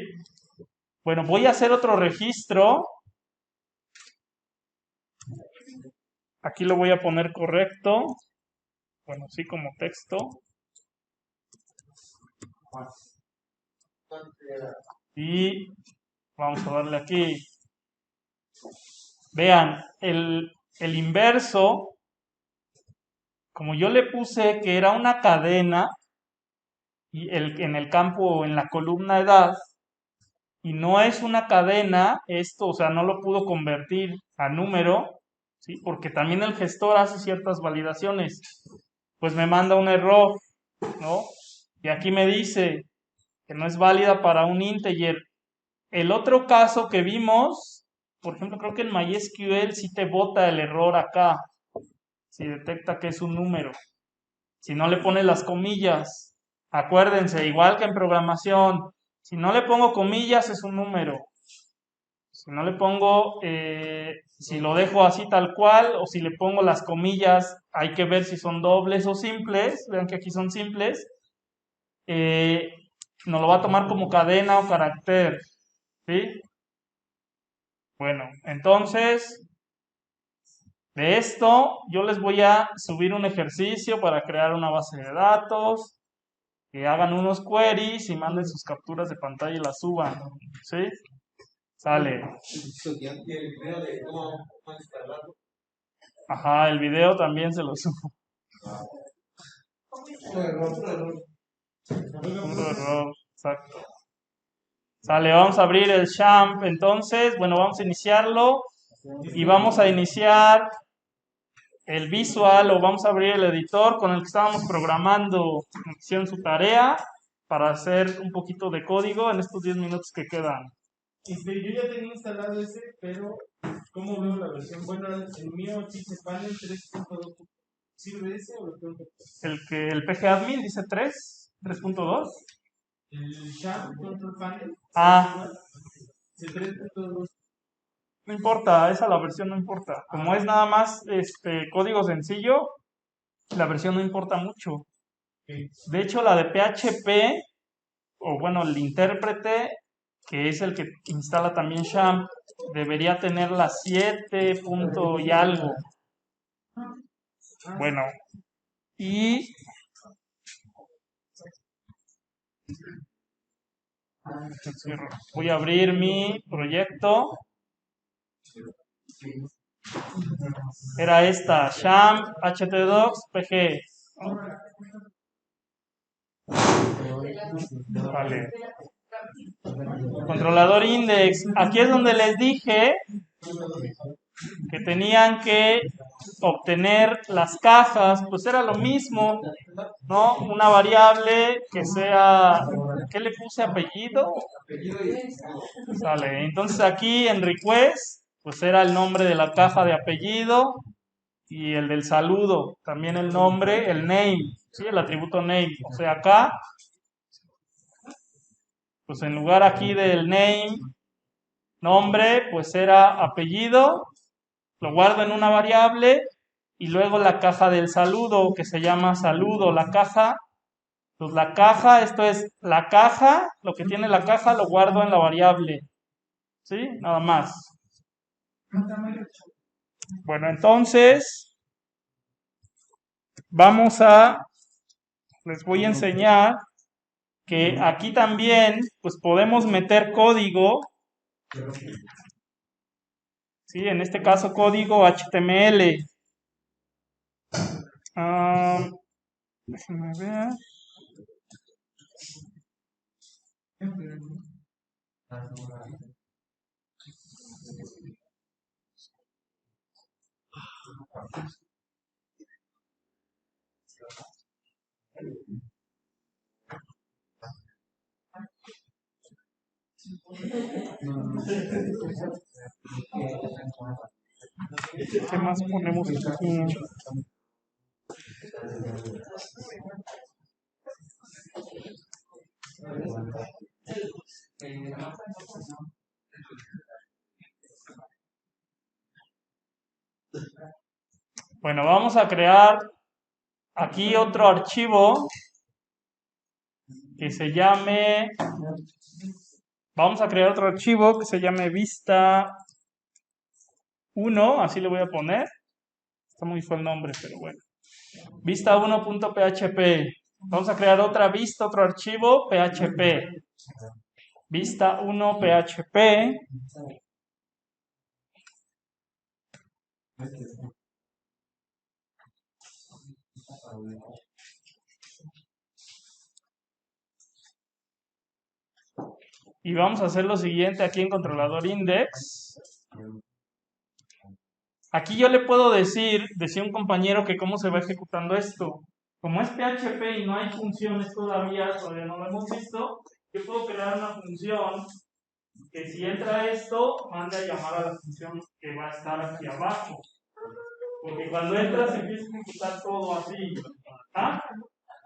S1: Bueno, voy a hacer otro registro. Aquí lo voy a poner correcto. Bueno, sí, como texto. Y vamos a darle aquí. Vean, el inverso, como yo le puse que era una cadena, y en el campo, en la columna edad, y no es una cadena, esto, o sea, no lo pudo convertir a número, ¿sí? Porque también el gestor hace ciertas validaciones, pues me manda un error, ¿no? Y aquí me dice que no es válida para un integer. El otro caso que vimos, por ejemplo, creo que en MySQL sí te bota el error acá, si detecta que es un número. Si no le pones las comillas, acuérdense, igual que en programación, si no le pongo comillas es un número. Si no le pongo, si lo dejo así tal cual, o si le pongo las comillas, hay que ver si son dobles o simples. Vean que aquí son simples. Nos lo va a tomar como cadena o carácter. ¿Sí? Bueno, entonces, de esto yo les voy a subir un ejercicio para crear una base de datos, que hagan unos queries y manden sus capturas de pantalla y las suban. ¿Sí? Sale.
S3: Y el video de cómo instalarlo.
S1: Ajá, el video también se lo subo. Puro error, exacto. Sale, vamos a abrir el champ. Entonces, bueno, vamos a iniciarlo y vamos a iniciar el visual o vamos a abrir el editor con el que estábamos programando. Hicieron su tarea para hacer un poquito de código en estos 10 minutos que quedan.
S2: Yo ya tenía instalado ese, pero ¿cómo veo la versión? Bueno, el mío dice panel 3.2. ¿Sirve ese o lo tengo que
S1: El PGAdmin dice 3.2.
S2: El Champ Control Panel.
S1: Ah,
S2: El 3.2.
S1: no importa, esa la versión no importa. Como es nada más código sencillo, la versión no importa mucho. De hecho, la de PHP, o bueno, el intérprete, que es el que instala también Champ, debería tener la 7 punto y algo. Bueno, y voy a abrir mi proyecto. Era esta, Champ, htdocs, pg. Vale. Controlador index. Aquí es donde les dije que tenían que obtener las cajas, pues era lo mismo, ¿no? Una variable que sea, ¿qué le puse? ¿Apellido? Sale, entonces aquí en request, pues era el nombre de la caja de apellido y el del saludo, también el nombre, el name, ¿sí? El atributo name, o sea, acá, pues en lugar aquí del name, nombre, pues era apellido, lo guardo en una variable y luego la caja del saludo que se llama saludo, la caja, pues la caja, esto es la caja, lo que tiene la caja lo guardo en la variable, ¿sí? Nada más. Bueno, entonces les voy a enseñar que aquí también pues podemos meter código, ¿sí? En este caso código HTML. Déjenme ver. ¿Qué más ponemos aquí? Bueno, vamos a crear aquí otro archivo que se llame, vamos a crear otro archivo que se llame vista 1, así le voy a poner, está muy feo el nombre, pero bueno, vista1.php, vamos a crear otra vista, otro archivo, php, vista1.php, y vamos a hacer lo siguiente aquí en controlador index. Aquí yo le puedo decir un compañero que cómo se va ejecutando esto. Como es PHP y no hay funciones todavía no lo hemos visto, yo puedo crear una función que si entra esto, mande a llamar a la función que va a estar aquí abajo. Porque cuando entra se empieza a ejecutar todo así. ¿Ah?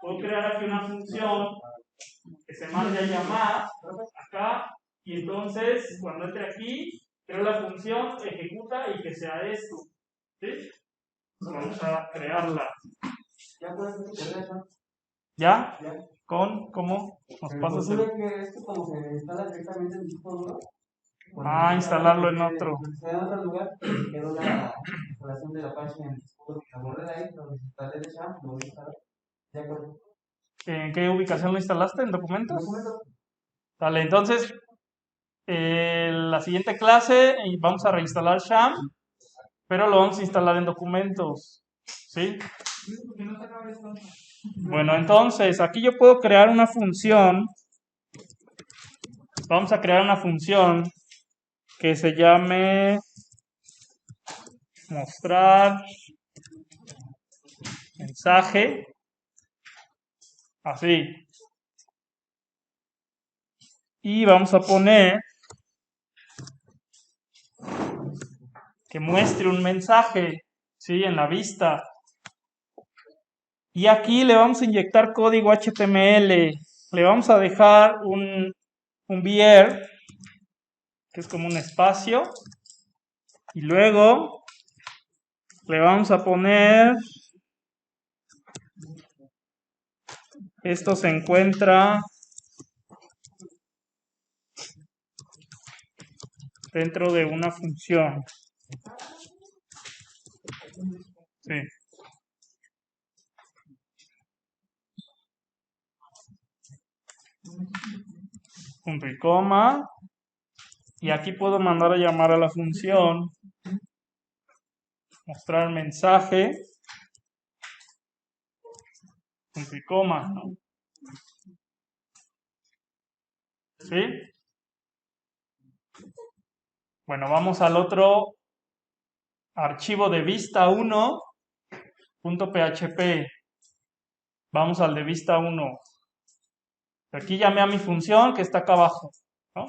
S1: Puedo crear aquí una función que se mande a llamar acá, y entonces cuando entre aquí, creo la función, ejecuta y que sea esto. ¿Sí? Vamos a crearla.
S3: Ya puedes tenerla.
S1: ¿Ya?
S3: Ya.
S1: ¿Cómo? ¿Nos pasas el...?
S3: Que esto como se instala directamente en el disco duro.
S1: Ah, instalarlo en otro.
S3: En otro lugar, quedó la instalación de la página en el disco duro. La borré de ahí, donde instalé el Sham, lo voy a instalar. Ya quedó.
S1: ¿En qué ubicación lo instalaste? ¿En documentos?
S3: ¿Documento?
S1: Vale, entonces, la siguiente clase vamos a reinstalar Sham, pero lo vamos a instalar en documentos. ¿Sí? Bueno, entonces, aquí yo puedo crear una función. Vamos a crear una función que se llame mostrar mensaje. Así. Y vamos a poner que muestre un mensaje, ¿sí? En la vista. Y aquí le vamos a inyectar código HTML. Le vamos a dejar un var, que es como un espacio. Y luego le vamos a poner, esto se encuentra dentro de una función. Sí. Punto y coma. Y aquí puedo mandar a llamar a la función mostrar mensaje. Punto y coma, ¿no? ¿Sí? Bueno, vamos al otro archivo de vista1.php. Vamos al de vista1. Aquí llamé a mi función que está acá abajo, ¿no?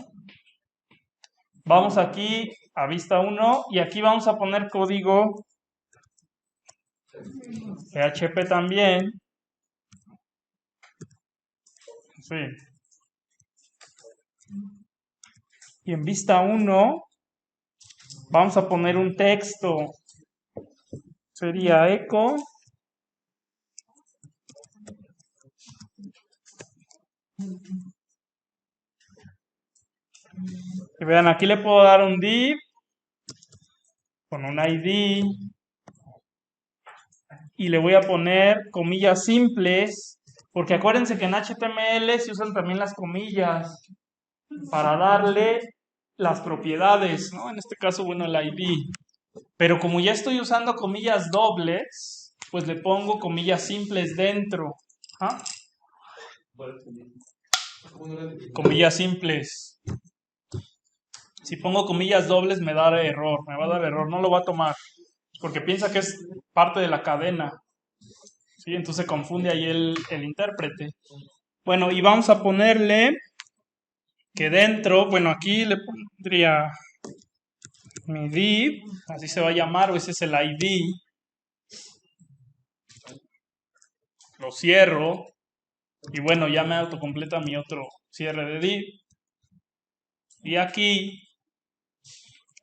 S1: Vamos aquí a vista1 y aquí vamos a poner código PHP también. Sí. Y en vista1 vamos a poner un texto. Sería echo. Y vean, aquí le puedo dar un div con un ID y le voy a poner comillas simples, porque acuérdense que en HTML se usan también las comillas para darle las propiedades, ¿no? En este caso, bueno, el ID. Pero como ya estoy usando comillas dobles, pues le pongo comillas simples dentro. ¿Ah? Comillas simples. Si pongo comillas dobles me va a dar error, no lo va a tomar, porque piensa que es parte de la cadena. ¿Sí? Entonces confunde ahí el intérprete. Bueno, y vamos a ponerle que dentro, bueno, aquí le pondría mi div, así se va a llamar, o ese es el ID. Lo cierro. Y bueno, ya me autocompleta mi otro cierre de div. Y aquí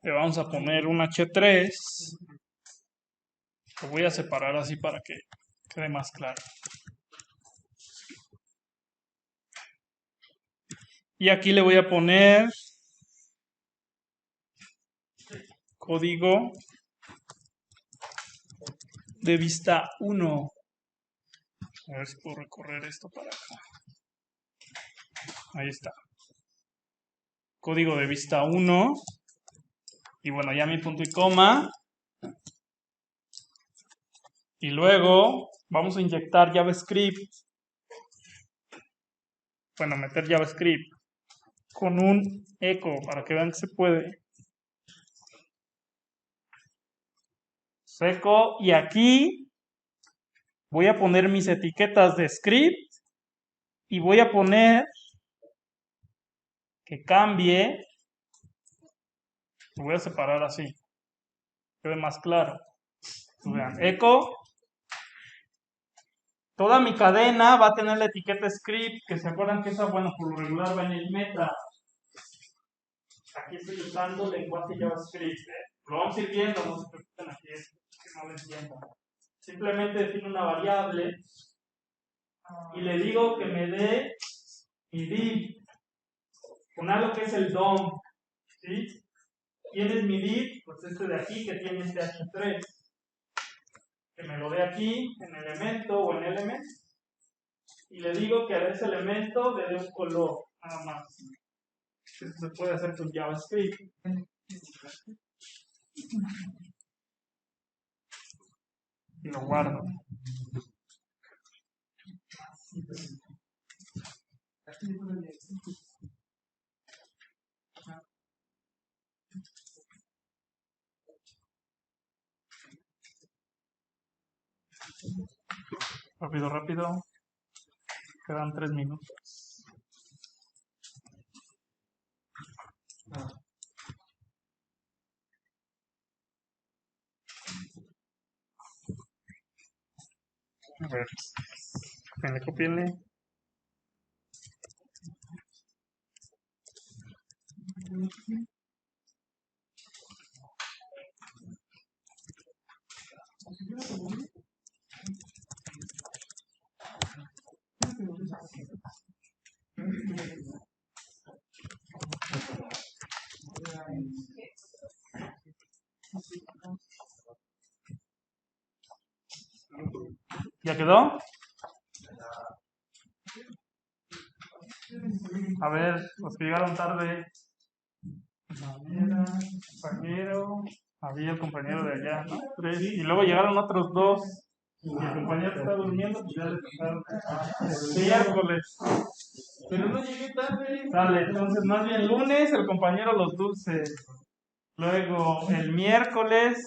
S1: le vamos a poner un H3. Lo voy a separar así para que quede más claro. Y aquí le voy a poner código de vista 1. A ver si puedo recorrer esto para acá. Ahí está. Código de vista 1. Y bueno, ya mi punto y coma. Y luego vamos a inyectar JavaScript. Bueno, meter JavaScript con un echo para que vean que se puede. Seco. Y aquí voy a poner mis etiquetas de script y voy a poner que cambie. Lo voy a separar así, quede más claro. Vean, echo. Toda mi cadena va a tener la etiqueta script, que se acuerdan que esa, bueno, por lo regular va en el meta. Aquí estoy usando lenguaje JavaScript. Lo vamos a ir viendo, no se preocupen aquí, que no lo entiendan. Simplemente defino una variable y le digo que me dé mi div con algo que es el DOM. ¿Sí? ¿Quién es mi div? Pues este de aquí que tiene este h3. Que me lo dé aquí en elemento o en element. Y le digo que a ese elemento le dé un color, nada más. Esto se puede hacer con JavaScript. Y lo guardo. Rápido, rápido. Quedan 3 minutos. A ver. Copienle. ¿Ya quedó? A ver, los que llegaron tarde. Compañero. Había el compañero de allá, ¿no? 3. Y luego llegaron otros 2. Y el compañero que está durmiendo, pues ya le tocaron el miércoles.
S2: Pero no llegué tarde.
S1: Sale, entonces más bien lunes el compañero los dulces. Luego el miércoles,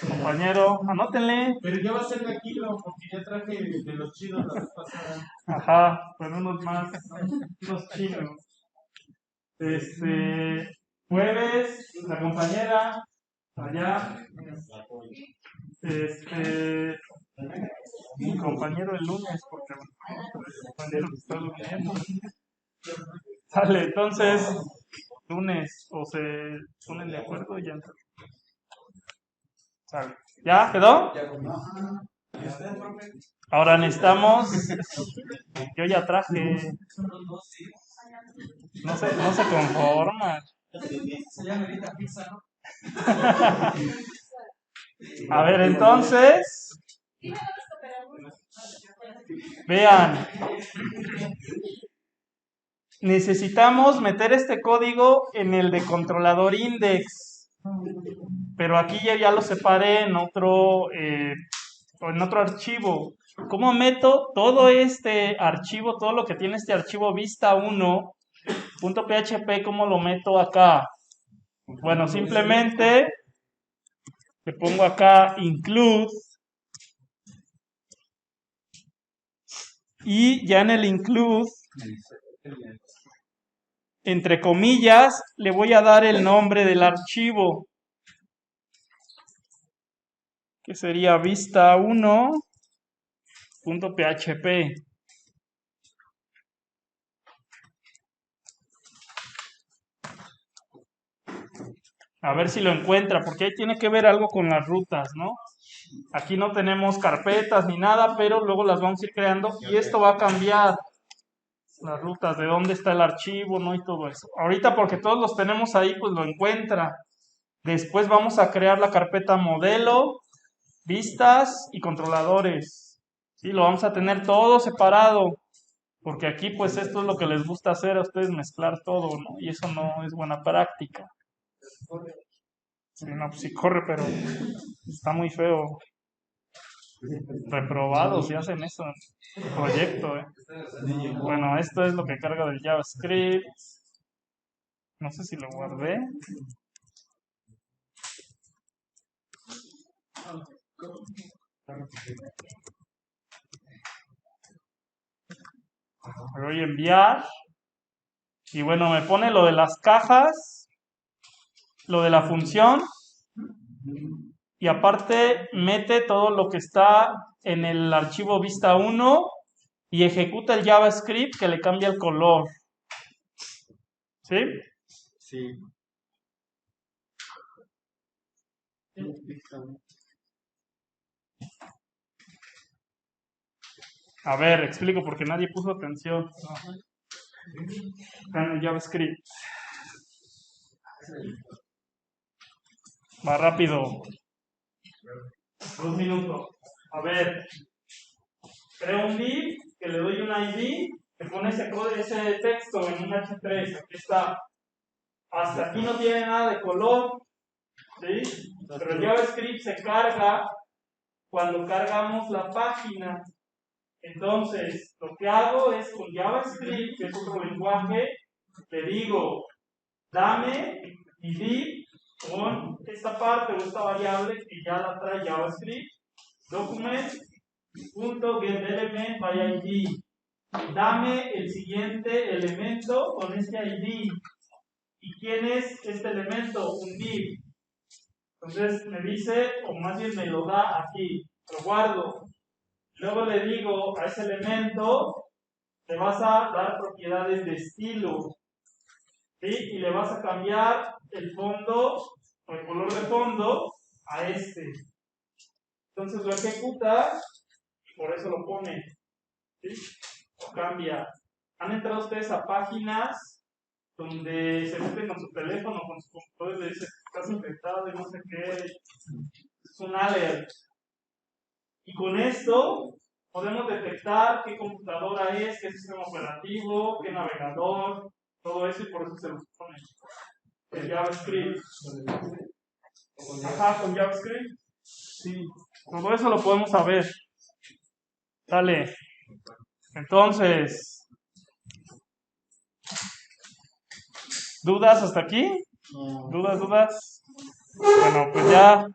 S1: compañero, anótenle.
S2: Pero ya va a ser de kilo, porque ya traje de los chinos la vez pasada.
S1: Ajá, con unos más, unos chinos. Jueves, la compañera, allá. Mi compañero el lunes, porque el compañero está durmiendo. Sale, entonces, lunes, o se ponen de acuerdo y ya entra. Sale. ¿Ya quedó? Ahora necesitamos. Yo ya traje. No se conforma. A ver, entonces. Vean. Necesitamos meter este código en el de controlador index. Pero aquí ya lo separé en otro archivo. ¿Cómo meto todo este archivo, todo lo que tiene este archivo vista1.php? ¿Cómo lo meto acá? Bueno, simplemente le pongo acá include y ya en el include, entre comillas, le voy a dar el nombre del archivo, que sería vista1.php. A ver si lo encuentra, porque ahí tiene que ver algo con las rutas, ¿no? Aquí no tenemos carpetas ni nada, pero luego las vamos a ir creando y esto va a cambiar las rutas, de dónde está el archivo, ¿no? Y todo eso. Ahorita porque todos los tenemos ahí, pues lo encuentra. Después vamos a crear la carpeta modelo, vistas y controladores. Sí, lo vamos a tener todo separado, porque aquí pues esto es lo que les gusta hacer a ustedes, mezclar todo, ¿no? Y eso no es buena práctica. Sí, no, pues sí corre, pero está muy feo. Reprobados si hacen eso en el proyecto, ¿eh? Bueno, esto es lo que carga del JavaScript. No sé si lo guardé. Le doy enviar. Y bueno, me pone lo de las cajas, lo de la función. Y aparte mete todo lo que está en el archivo vista 1 y ejecuta el JavaScript que le cambia el color. ¿Sí?
S2: Sí.
S1: A ver, explico porque nadie puso atención. En el JavaScript. Va rápido. 2 minutos. A ver. Creo un div que le doy un ID que pone ese texto en un H3. Aquí está. Hasta aquí no tiene nada de color. ¿Sí? Pero el JavaScript se carga cuando cargamos la página. Entonces, lo que hago es con JavaScript, que es otro lenguaje, le digo, dame mi div con esta parte o esta variable que ya la trae JavaScript, document.getElement by ID. Dame el siguiente elemento con este ID. ¿Y quién es este elemento? Un div. Entonces me dice, o más bien me lo da aquí, lo guardo. Luego le digo a ese elemento, le vas a dar propiedades de estilo, ¿sí? Y le vas a cambiar el fondo, o el color de fondo, a este. Entonces lo ejecuta, y por eso lo pone, ¿sí? Lo cambia. ¿Han entrado ustedes a páginas donde se meten con su teléfono, con sus computadores, le dicen, estás infectado y no sé qué? Es un alert. Y con esto podemos detectar qué computadora es, qué sistema operativo, qué navegador, todo eso, y por eso se los pone el JavaScript. Ajá, con JavaScript. Sí, todo eso lo podemos saber. Dale. Entonces, ¿dudas hasta aquí? ¿Dudas? Bueno, pues ya